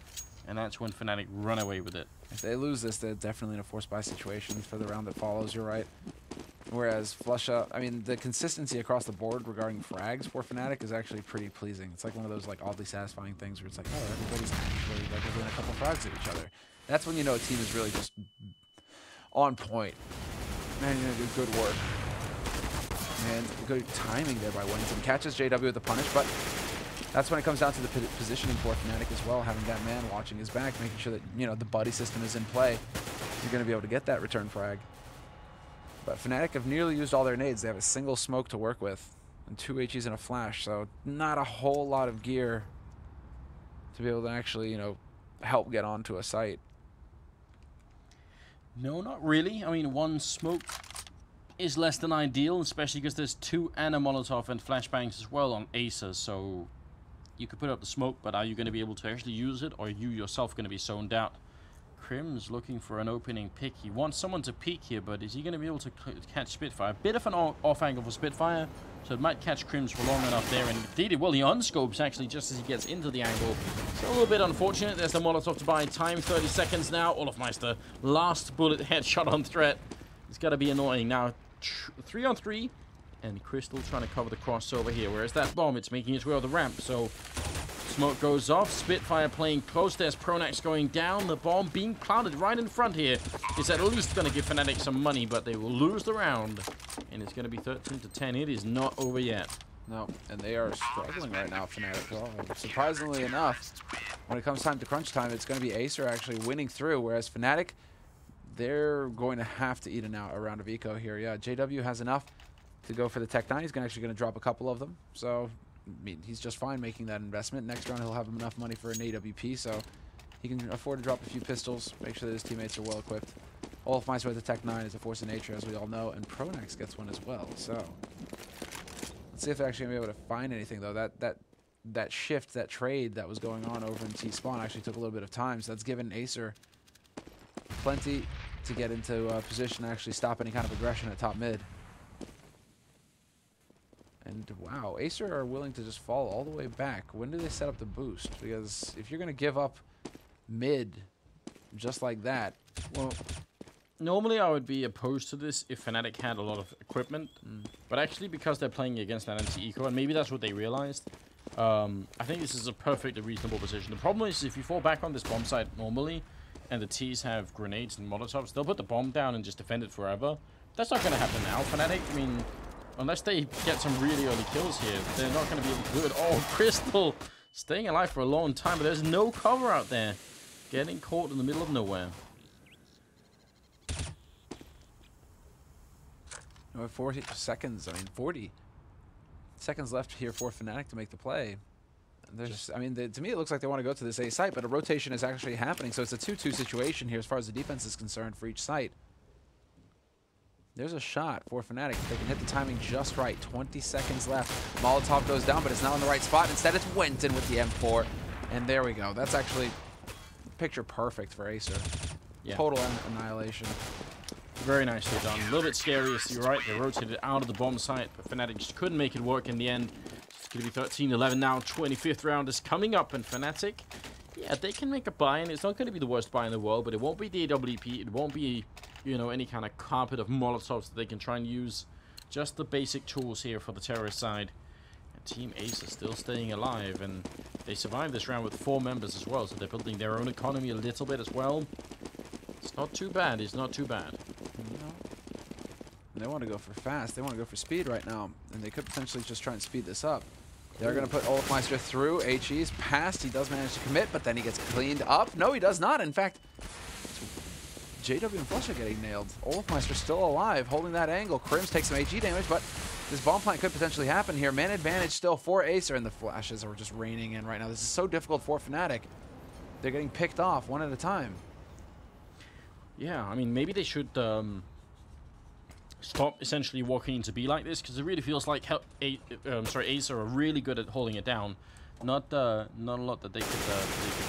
And that's when Fnatic run away with it. If they lose this, they're definitely in a forced buy situation for the round that follows, you're right. Whereas Flusha, I mean, the consistency across the board regarding frags for Fnatic is actually pretty pleasing. It's like one of those like oddly satisfying things where it's like, oh, everybody's actually like doing a couple frags at each other. That's when you know a team is really just on point. Man, you're gonna do good work. Man, good timing there by Winston. Catches JW with the punish, but that's when it comes down to the positioning for Fnatic as well, having that man watching his back, making sure that, you know, the buddy system is in play. You're going to be able to get that return frag. But Fnatic have nearly used all their nades. They have a single smoke to work with and 2 HEs and a flash, so not a whole lot of gear to be able to actually, you know, help get onto a site. No, not really. I mean, 1 smoke is less than ideal, especially because there's 2 and a Molotov and flashbangs as well on Acer, so you could put up the smoke, but are you going to be able to actually use it, or are you yourself going to be zoned out? Crim's looking for an opening pick. He wants someone to peek here, but is he going to be able to catch Spitfire? A bit of an off angle for Spitfire, so it might catch Crims for long enough there, and indeed it will. He unscopes actually just as he gets into the angle. It's a little bit unfortunate. There's the Molotov to buy time. 30 seconds now. Olafmeister, last bullet headshot on Threat. It's got to be annoying. Now, 3-on-3. And Crystal trying to cover the crossover here. Whereas that bomb, it's making its way over the ramp. So smoke goes off. Spitfire playing close. There's Pronax going down. The bomb being planted right in front here is at least going to give Fnatic some money, but they will lose the round. And it's going to be 13-10. It is not over yet. No, and they are struggling right now, Fnatic. Well, surprisingly enough, when it comes time to crunch time, it's going to be Acer actually winning through, whereas Fnatic, they're going to have to eat a round of eco here. Yeah, JW has enough to go for the Tech 9. He's actually going to drop a couple of them. So, I mean, he's just fine making that investment. Next round, he'll have enough money for an AWP, so he can afford to drop a few pistols, make sure that his teammates are well equipped. Olafmeister with the Tech 9 is a force of nature, as we all know, and Pronax gets one as well. So, let's see if they're actually going to be able to find anything, though. That shift, that trade that was going on over in T-Spawn actually took a little bit of time, so that's given Acer plenty to get into position to actually stop any kind of aggression at top mid. And wow, Acer are willing to just fall all the way back. When do they set up the boost? Because if you're going to give up mid just like that, well, normally I would be opposed to this if Fnatic had a lot of equipment. But actually, because they're playing against that anti-eco, and maybe that's what they realized, I think this is a perfectly reasonable position. The problem is if you fall back on this bomb site normally, and the T's have grenades and Molotovs, they'll put the bomb down and just defend it forever. That's not going to happen now. Fnatic, I mean, unless they get some really early kills here, they're not going to be able to do it. Oh, Crystal staying alive for a long time, but there's no cover out there. Getting caught in the middle of nowhere. 40 seconds, I mean, 40 seconds left here for Fnatic to make the play. There's, I mean, to me, it looks like they want to go to this A site, but a rotation is actually happening, so it's a 2-2 situation here as far as the defense is concerned for each site. There's a shot for Fnatic. If they can hit the timing just right. 20 seconds left. Molotov goes down, but it's not in the right spot. Instead, it's Wenton with the M4. And there we go. That's actually picture perfect for Acer. Yeah. Total annihilation. Very nicely done. A little bit scary, you're right. They rotated out of the bomb site, but Fnatic just couldn't make it work in the end. It's going to be 13-11 now. 25th round is coming up, and Fnatic Yeah, they can make a buy, and it's not going to be the worst buy in the world, but it won't be the AWP. It won't be, you know, any kind of carpet of Molotovs that they can try and use. Just the basic tools here for the terrorist side. And Team Acer still staying alive, and they survived this round with 4 members as well, so they're building their own economy a little bit as well. It's not too bad. It's not too bad. They want to go for fast. They want to go for speed right now, and they could potentially just try and speed this up. They're going to put Olafmeister through. HE's passed. He does manage to commit, but then he gets cleaned up. No, he does not. In fact, JW and Flusha getting nailed. Olafmeister still alive, holding that angle. Crims takes some HE damage, but this bomb plant could potentially happen here. Man advantage still for Acer, and the flashes are just raining in right now. This is so difficult for fnatic. They're getting picked off one at a time. Yeah, I mean, maybe they should stop essentially walking into B like this, because it really feels like Acer are really good at holding it down. Not a lot that they could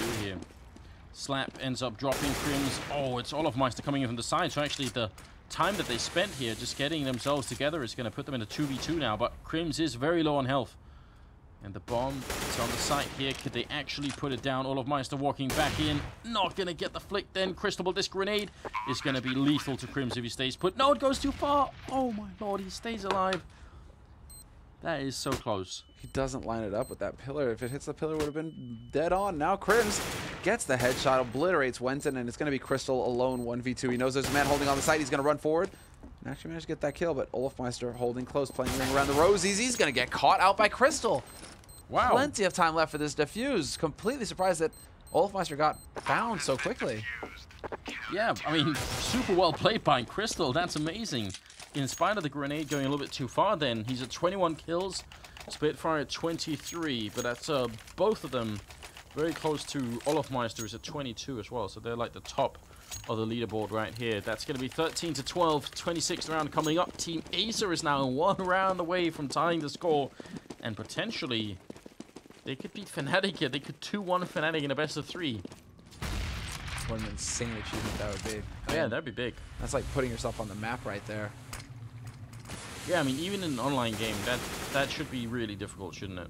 do here. Slap ends up dropping Crims. Oh, it's Olafmeister coming in from the side. So actually the time that they spent here just getting themselves together is going to put them in a 2v2 now. But Crims is very low on health. And the bomb is on the site here. Could they actually put it down? Olafmeister walking back in. Not going to get the flick then. Crystal Ball, this grenade is going to be lethal to Crims if he stays put. No, it goes too far. Oh my lord, he stays alive. That is so close. He doesn't line it up with that pillar. If it hits the pillar, it would have been dead on. Now Crims gets the headshot, obliterates Wenton, and it's going to be Crystal alone 1v2. He knows there's a man holding on the site. He's going to run forward. And actually managed to get that kill, but Olafmeister holding close, playing ring around the rosies. He's going to get caught out by Crystal. Wow. Plenty of time left for this defuse. Completely surprised that Olafmeister got found so quickly. Yeah, I mean, super well played by Crystal. That's amazing. In spite of the grenade going a little bit too far then, he's at 21 kills. Spitfire at 23, but that's both of them very close to Olafmeister is at 22 as well. So they're like the top of the leaderboard right here. That's going to be 13 to 12, 26th round coming up. Team Acer is now 1 round away from tying the score, and potentially they could beat fnatic here. They could 2-1 fnatic in a best of 3. What an insane achievement that would be. Yeah, that'd be big. That's like putting yourself on the map right there. Yeah, I mean, even in an online game, that should be really difficult, shouldn't it?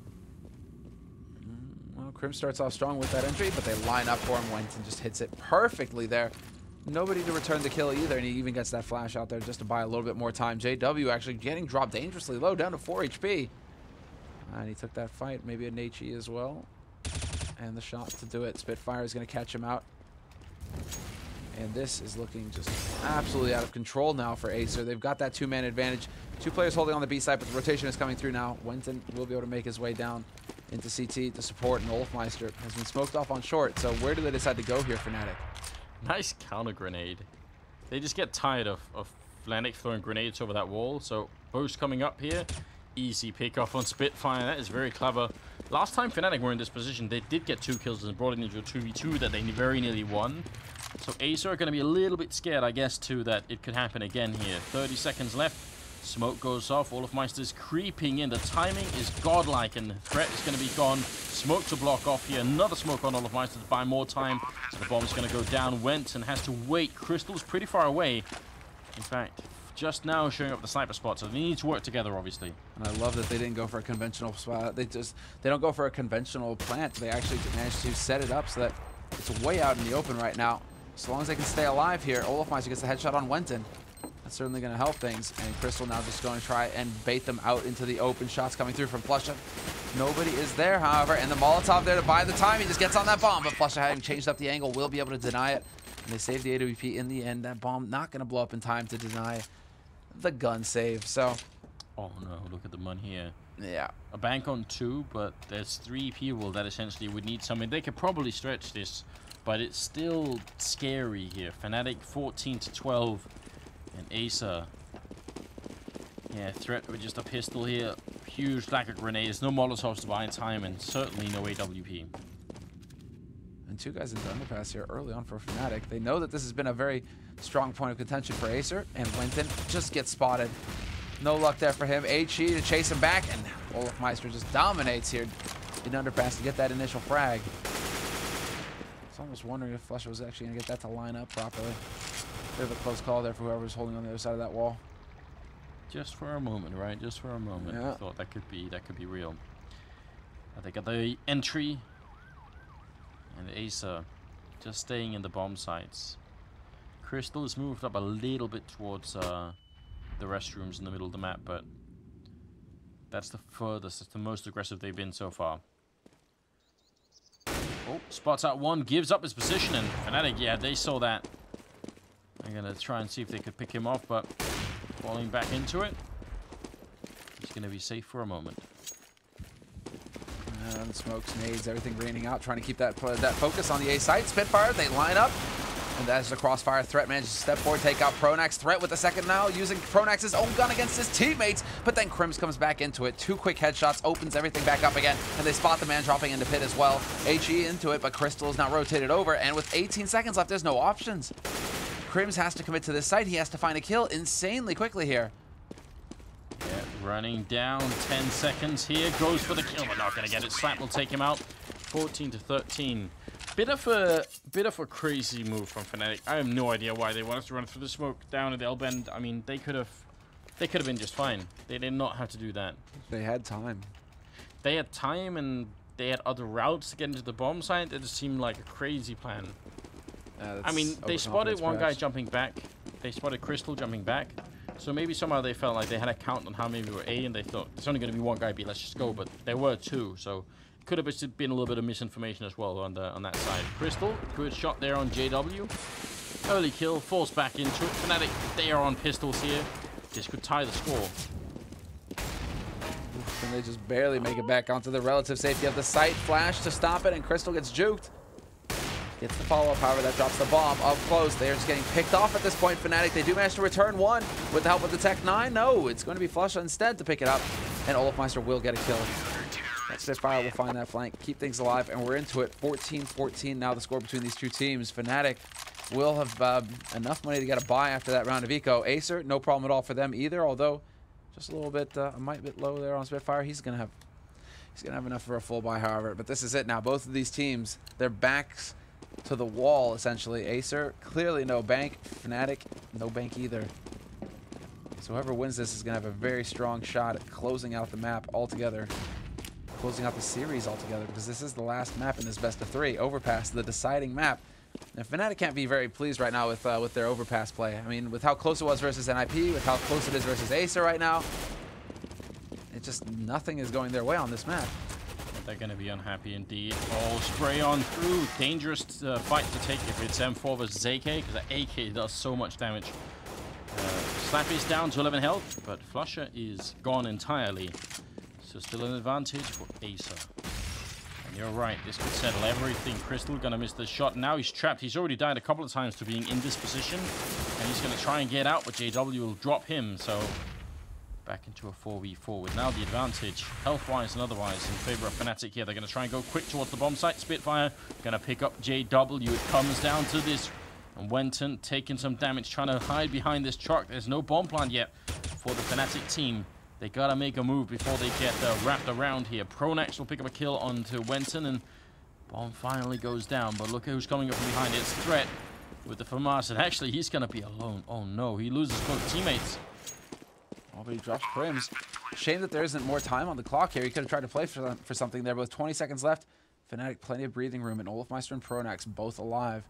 Well, Crim starts off strong with that entry, but they line up for him. Wenton just hits it perfectly there. Nobody to return the kill either, and he even gets that flash out there just to buy a little bit more time. JW actually getting dropped dangerously low, down to 4 HP. And he took that fight, maybe an HE as well. And the shot to do it. Spitfire is going to catch him out. And this is looking just absolutely out of control now for Acer. They've got that 2-man advantage. 2 players holding on the B side, but the rotation is coming through now. Wenton will be able to make his way down into CT to support, and Olafmeister has been smoked off on short. So where do they decide to go here, fnatic? Nice counter grenade. They just get tired of fnatic throwing grenades over that wall. So Boost coming up here. Easy pick off on Spitfire. That is very clever. Last time fnatic were in this position, they did get 2 kills and brought it into a 2v2 that they very nearly won. So Acer are going to be a little bit scared, I guess, too, that it could happen again here. 30 seconds left. Smoke goes off. Olafmeister's creeping in. The timing is godlike, and the threat is going to be gone. Smoke to block off here. Another smoke on Olafmeister to buy more time. So the bomb's going to go down. Wenton has to wait. Crystal's pretty far away. In fact, just now showing up the sniper spot, so they need to work together, obviously. And I love that they didn't go for a conventional spot. They don't go for a conventional plant. They actually managed to set it up so that it's way out in the open right now. As long as they can stay alive here, Olafmeister gets the headshot on Wenton. That's certainly going to help things. And Crystal now just going to try and bait them out into the open. Shots coming through from Flusha. Nobody is there, however, and the Molotov there to buy the time. He just gets on that bomb, but Flusha, having changed up the angle, will be able to deny it. And they save the AWP in the end. That bomb not going to blow up in time to deny the gun save. So, oh no, look at the money here. Yeah. A bank on 2, but there's 3 people that essentially would need something. They could probably stretch this, but it's still scary here. fnatic 14 to 12, and Acer, yeah, threat with just a pistol here. Huge lack of grenades, no Molotovs to buy in time, and certainly no AWP. And 2 guys in the underpass here early on for fnatic. They know that this has been a very strong point of contention for Acer, and Wenton just gets spotted. No luck there for him. HE to chase him back, and Olafmeister just dominates here in underpass to get that initial frag. I was almost wondering if Flusha was actually going to get that to line up properly. Bit of a close call there for whoever was holding on the other side of that wall. Just for a moment, right? Just for a moment. Yeah. I thought that could be real. They got the entry. And Acer just staying in the bomb sites. Crystal has moved up a little bit towards the restrooms in the middle of the map, but that's the furthest, that's the most aggressive they've been so far. Oh, spots out one, gives up his position, and fnatic, yeah, they saw that. They're gonna try and see if they could pick him off, but falling back into it. He's gonna be safe for a moment. And smokes, nades, everything raining out, trying to keep that focus on the A site. Spitfire, they line up. And as the crossfire, Threat manages to step forward, take out Pronax. Threat with the second now, using Pronax's own gun against his teammates. But then Crims comes back into it. 2 quick headshots, opens everything back up again. And they spot the man dropping into pit as well. HE into it, but Crystal is now rotated over. And with 18 seconds left, there's no options. Crims has to commit to this site. He has to find a kill insanely quickly here. Yeah, running down, 10 seconds here, goes for the kill, but not gonna get it. Slap will take him out, 14 to 13. Bit of a crazy move from fnatic. I have no idea why they wanted to run through the smoke down at L-Bend. I mean, they could have been just fine. They did not have to do that. They had time. They had time, and they had other routes to get into the bomb site. It just seemed like a crazy plan. I mean, they spotted one guy jumping back. They spotted Crystal jumping back. So maybe somehow they felt like they had a count on how many were A, and they thought, there's only going to be one guy B, let's just go. But there were 2, so it could have been a little bit of misinformation as well on that side. Crystal, good shot there on JW. Early kill, falls back into it. fnatic, they are on pistols here. This could tie the score. And they just barely make it back onto the relative safety of the site. Flash to stop it, and Crystal gets juked. Gets the follow-up, however, that drops the bomb up close. They're just getting picked off at this point. fnatic, they do manage to return one with the help of the Tech 9. No, it's going to be Flusha instead to pick it up, and Olofmeister will get a kill. That Spitfire will find that flank, keep things alive, and we're into it. 14-14 now the score between these 2 teams. fnatic will have enough money to get a buy after that round of eco. Acer, no problem at all for them either, although just a little bit, a mite bit low there on Spitfire. He's gonna have enough for a full buy, however. But this is it now. Both of these teams, their backs to the wall, essentially. Acer, clearly no bank. fnatic, no bank either. So whoever wins this is going to have a very strong shot at closing out the map altogether. Closing out the series altogether, because this is the last map in this best of 3. Overpass, the deciding map. And fnatic can't be very pleased right now with their Overpass play. I mean, with how close it was versus NIP, with how close it is versus Acer right now, it just, nothing is going their way on this map. They're going to be unhappy indeed. Oh, spray on through. Dangerous fight to take if it's M4 versus AK, because the AK does so much damage. Slap is down to 11 health, but Flusha is gone entirely. So still an advantage for Acer. And you're right, this could settle everything. Crystal going to miss the shot. Now he's trapped. He's already died a couple of times to being in this position. And he's going to try and get out, but JW will drop him. So back into a 4v4 with now the advantage, health-wise and otherwise, in favor of fnatic here. They're going to try and go quick towards the bomb site. Spitfire going to pick up JW. It comes down to this. And Wenton taking some damage, trying to hide behind this truck. There's no bomb plant yet for the fnatic team. They got to make a move before they get wrapped around here. Pronax will pick up a kill onto Wenton, and bomb finally goes down. But look who's coming up from behind. It's Threat with the FAMAS, and actually he's going to be alone. Oh no, he loses both teammates. Oh, but he drops Crims. Shame that there isn't more time on the clock here. He could have tried to play for something there, but with 20 seconds left, fnatic plenty of breathing room, and Olofmeister and Pronax both alive.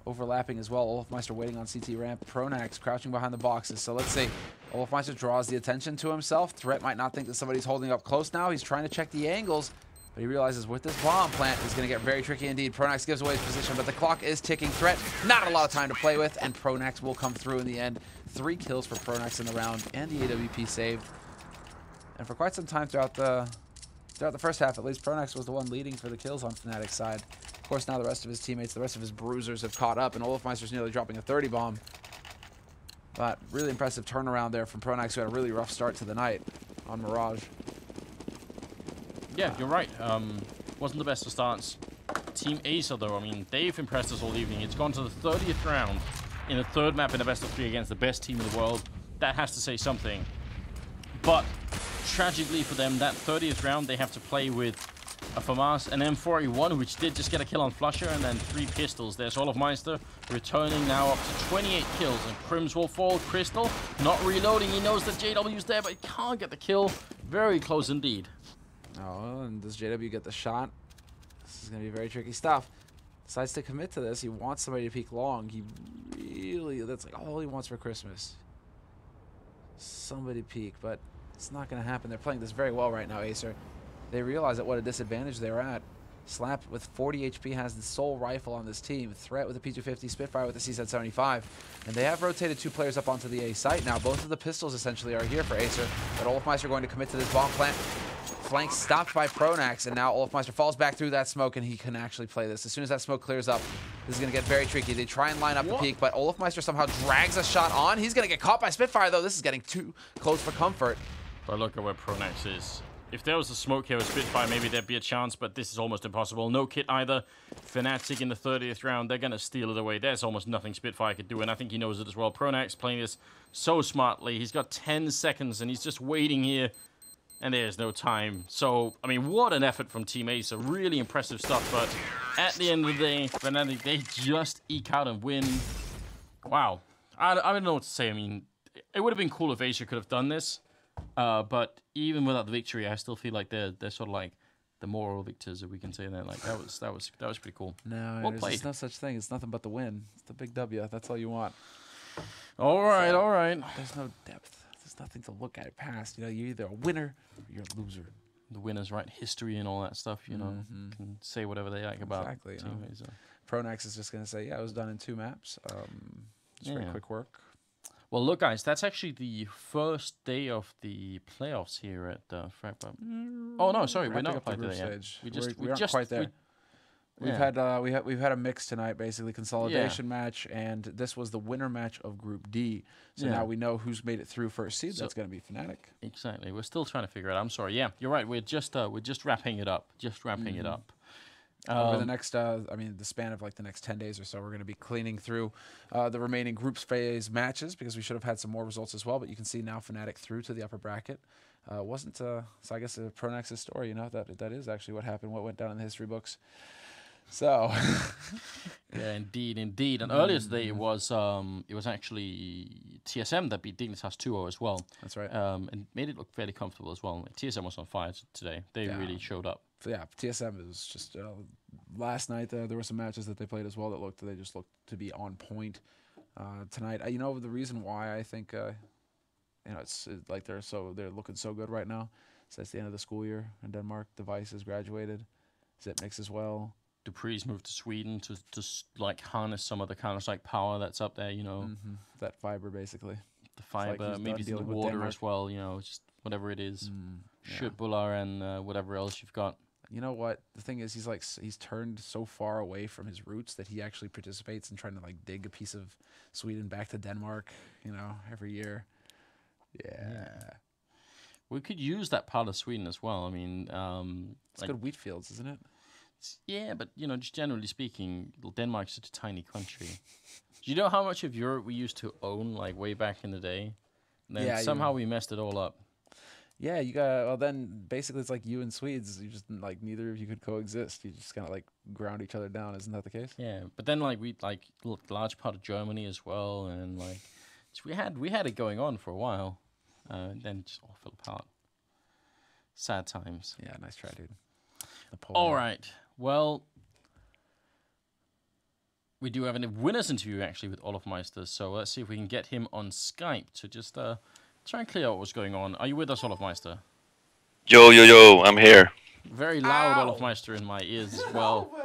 Overlapping as well. Olofmeister waiting on CT ramp. Pronax crouching behind the boxes. So let's see. Olofmeister draws the attention to himself. Threat might not think that somebody's holding up close now. He's trying to check the angles, but he realizes with this bomb plant, it's going to get very tricky indeed. Pronax gives away his position, but the clock is ticking. Threat, not a lot of time to play with, and Pronax will come through in the end. 3 kills for Pronax in the round, and the AWP saved. And for quite some time throughout the first half, at least, Pronax was the one leading for the kills on fnatic's side. Of course, now the rest of his teammates, the rest of his bruisers have caught up, and Olofmeister's nearly dropping a 30 bomb. But really impressive turnaround there from Pronax, who had a really rough start to the night on Mirage. Yeah, you're right. Wasn't the best of starts. Team Acer, though, I mean, they've impressed us all evening. It's gone to the 30th round in the 3rd map in a best of 3 against the best team in the world. That has to say something. But tragically for them, that 30th round, they have to play with a FAMAS, an M4A1, which did just get a kill on Flusha, and then 3 pistols. There's Olofmeister returning now up to 28 kills, and Crims will fall. Crystal not reloading. He knows that JW's there, but he can't get the kill. Very close indeed. Oh, and does JW get the shot? This is going to be very tricky stuff. decides to commit to this. He wants somebody to peek long. He really, that's like all he wants for Christmas. Somebody peek, but it's not going to happen. They're playing this very well right now, Acer. They realize at what a disadvantage they're at. Slap with 40 HP has the sole rifle on this team. Threat with the P250, Spitfire with the C-75. And they have rotated 2 players up onto the A site now. Both of the pistols essentially are here for Acer. But Olofmeister going to commit to this bomb plant. Flank stopped by Pronax, and now Olofmeister falls back through that smoke, and he can actually play this. As soon as that smoke clears up, this is going to get very tricky. They try and line up the peak, but Olofmeister somehow drags a shot on. He's going to get caught by Spitfire, though. This is getting too close for comfort. But look at where Pronax is. If there was a smoke here with Spitfire, maybe there'd be a chance, but this is almost impossible. No kit either. fnatic in the 30th round, they're going to steal it away. There's almost nothing Spitfire could do, and I think he knows it as well. Pronax playing this so smartly. He's got 10 seconds, and he's just waiting here, and there's no time. So, I mean, what an effort from Team Acer. Really impressive stuff, but at the end of the day, fnatic, they just eke out and win. Wow. I don't know what to say. I mean, it would have been cool if Acer could have done this. But even without the victory, I still feel like they're sort of like the moral victors, if we can say that. Like that was pretty cool. No, well there's no such thing. It's nothing but the win. It's the big W. That's all you want. All right, so, all right. There's no depth. There's nothing to look at past. You know, you're either a winner or you're a loser. The winners write history and all that stuff. You know, can say whatever they like about teammates. Pronax is just gonna say, yeah, it was done in 2 maps. Just very quick work. Well, look, guys, that's actually the first day of the playoffs here at Fragbite. Oh no, sorry, we're not quite there yet. We aren't quite there. We've had a mix tonight, basically consolidation match, and this was the winner match of Group D. So now we know who's made it through first seed. That's going to be fnatic. Exactly. We're still trying to figure it out. I'm sorry. Yeah, you're right. We're just wrapping it up. Just wrapping it up. Over the next, I mean, the span of like the next 10 days or so, we're going to be cleaning through the remaining groups phase matches because we should have had some more results as well. But you can see now fnatic through to the upper bracket. Wasn't so I guess Pronax's story, you know, that is actually what happened, what went down in the history books. So, yeah, indeed. And earlier today it was actually TSM that beat Dignitas 2-0 as well. That's right. And made it look fairly comfortable as well. Like, TSM was on fire today. They really showed up. So yeah, TSM is just last night there were some matches that they played as well that they just looked to be on point. Tonight, you know, the reason why I think you know it's like they're looking so good right now. So it's the end of the school year in Denmark. Device has graduated. Zipnix as well. Dupree's moved to Sweden to like harness some of the Counter-Strike power that's up there, you know. That fiber, basically. The fiber, like maybe the water as well, you know, just whatever it is. Shutbuller and whatever else you've got. You know what? The thing is, he's turned so far away from his roots that he actually participates in trying to like dig a piece of Sweden back to Denmark, you know, every year. Yeah. We could use that part of Sweden as well. I mean, it's like, good wheat fields, isn't it? Yeah, but you know, just generally speaking, Denmark's such a tiny country. Do you know how much of Europe we used to own, like way back in the day? And then somehow we messed it all up. Yeah, you got. Well, then basically it's like you and Swedes. You just like neither of you could coexist. You just kind of like ground each other down. Isn't that the case? Yeah, but then like we large part of Germany as well, and like so we had it going on for a while, then it just all fell apart. Sad times. Yeah, nice try, dude. All right. Well, we do have a winners interview actually with Olofmeister, so let's see if we can get him on Skype to just try and clear out what's going on. Are you with us, Olofmeister? Yo, I'm here. Very loud Olofmeister in my ears as well.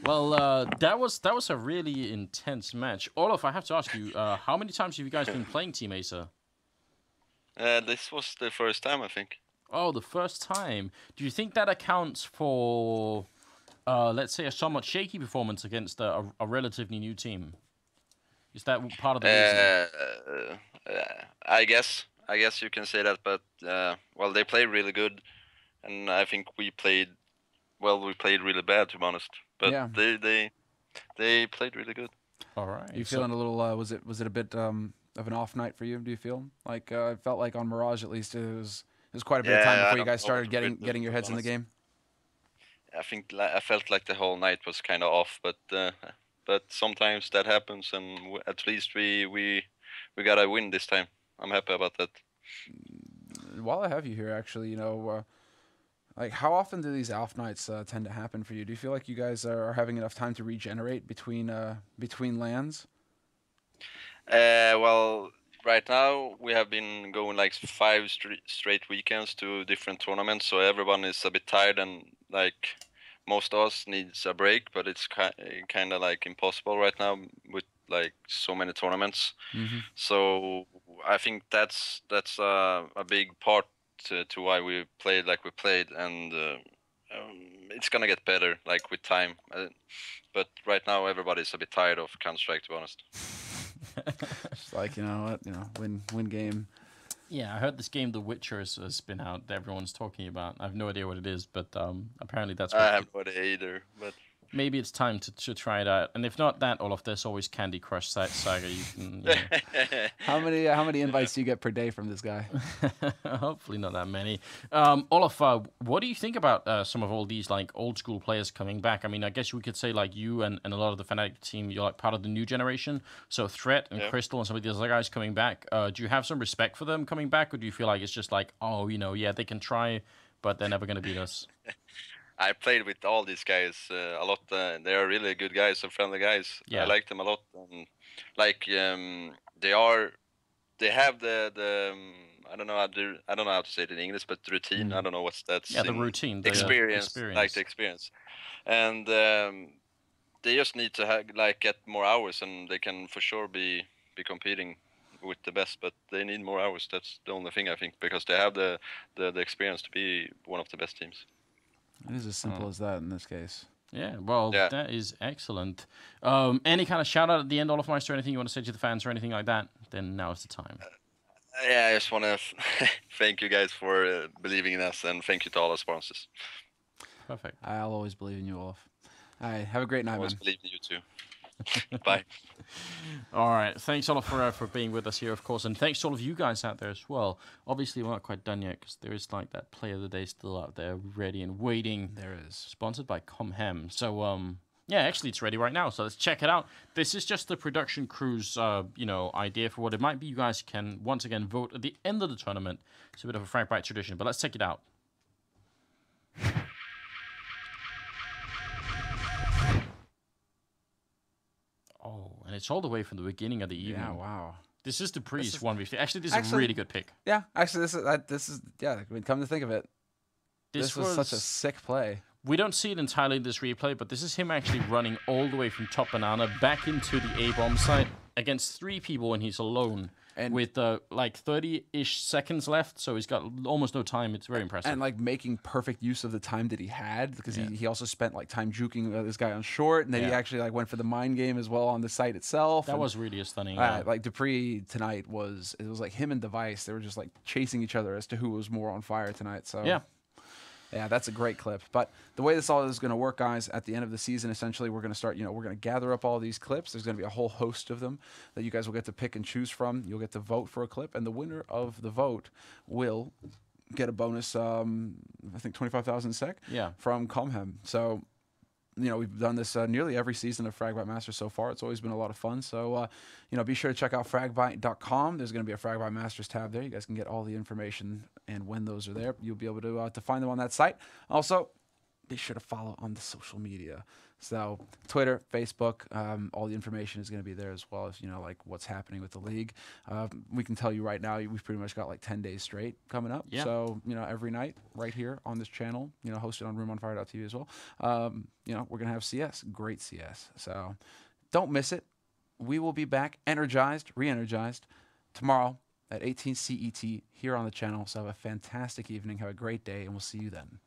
Well, that was a really intense match. Olof, I have to ask you, how many times have you guys been playing Team Acer? This was the first time, I think. Oh, the first time. Do you think that accounts for, let's say, a somewhat shaky performance against a relatively new team? Is that part of the reason? I guess you can say that, but well, they played really good, and I think we played really bad, to be honest. But yeah. they played really good. All right. You feeling a little? Was it a bit of an off night for you? Do you feel like I felt like on Mirage at least it was quite a bit of time before you guys started getting your heads in the game? I felt like the whole night was kind of off, but sometimes that happens, and at least we got a win this time. I'm happy about that. While I have you here, actually, you know, Like, how often do these Alpha nights tend to happen for you? Do you feel like you guys are having enough time to regenerate between lands? Well, right now we have been going like 5 straight weekends to different tournaments, so everyone is a bit tired and like most of us needs a break, but it's kind of like impossible right now with like so many tournaments. So I think that's a big part to why we played like we played, and it's gonna get better like with time. But right now everybody's a bit tired of Counter-Strike, to be honest. Just like, you know what, win game. Yeah, I heard this game, The Witcher, has been out that everyone's talking about. I have no idea what it is, but apparently that's what I have no idea either, but maybe it's time to try it out. And if not that, Olaf, there's always Candy Crush Saga. You can. You know. How many invites do you get per day from this guy? Hopefully not that many. Olaf, what do you think about some of all these like old school players coming back? I mean, I guess we could say like you and a lot of the Fnatic team, you're like part of the new generation. So Threat and Crystal and some of these other guys coming back. Do you have some respect for them coming back, or do you feel like it's just like, oh, you know, yeah, they can try, but they're never going to beat us? I played with all these guys a lot. They are really good guys and friendly guys. Yeah. I like them a lot. Like they have the I don't know how to say it in English, but the routine. I don't know what's that. Yeah, the routine, the experience, like the experience, and they just need to get more hours, and they can for sure be competing with the best. But they need more hours. That's the only thing I think, because they have the experience to be one of the best teams. It is as simple as that in this case. Yeah, well, that is excellent. Any kind of shout out at the end, Olaf Meister, anything you want to say to the fans or anything like that? Then now is the time. Yeah, I just want to thank you guys for believing in us, and thank you to all our sponsors. Perfect. I'll always believe in you, Olaf. All right, have a great night, man. Always believe in you too. Bye. All right. Thanks, Olaf, for being with us here, of course. And thanks to all of you guys out there as well. Obviously, we're not quite done yet because there is like that player of the day still out there ready and waiting. There is. Sponsored by Comhem. So, yeah, actually, it's ready right now. So let's check it out. This is just the production crew's, idea for what it might be. You guys can, once again, vote at the end of the tournament. It's a bit of a Fragbite tradition, but let's check it out. Oh, and it's all the way from the beginning of the evening. Yeah, wow. This is Dupree's 1v3. Actually, this is a really good pick. Yeah, actually, this is I mean, come to think of it, this was such a sick play. We don't see it entirely in this replay, but this is him actually running all the way from top banana back into the A-bomb site against 3 people when he's alone. And with like 30-ish seconds left, so he's got almost no time. It's very impressive. And like making perfect use of the time that he had, because he also spent like time juking this guy on short, and then he actually like went for the mind game as well on the site itself. That was really a stunning. Like Dupree tonight was like him and Device. They were just like chasing each other as to who was more on fire tonight. So yeah, that's a great clip. But the way this all is going to work, guys, at the end of the season, essentially, we're going to start, we're going to gather up all these clips. There's going to be a whole host of them that you guys will get to pick and choose from. You'll get to vote for a clip, and the winner of the vote will get a bonus, I think 25,000 SEK from Comhem. So, we've done this nearly every season of Fragbite Masters so far. It's always been a lot of fun. So, be sure to check out fragbite.com. There's going to be a Fragbite Masters tab there. You guys can get all the information, and when those are there, you'll be able to find them on that site. Also, be sure to follow on the social media. So, Twitter, Facebook, all the information is going to be there, as well as, like what's happening with the league. We can tell you right now, we've pretty much got like 10 days straight coming up. Yeah. So, every night right here on this channel, hosted on RoomOnFire.tv as well. We're going to have CS, great CS. So, don't miss it. We will be back energized, re-energized tomorrow at 18 CET here on the channel. So, have a fantastic evening. Have a great day, and we'll see you then.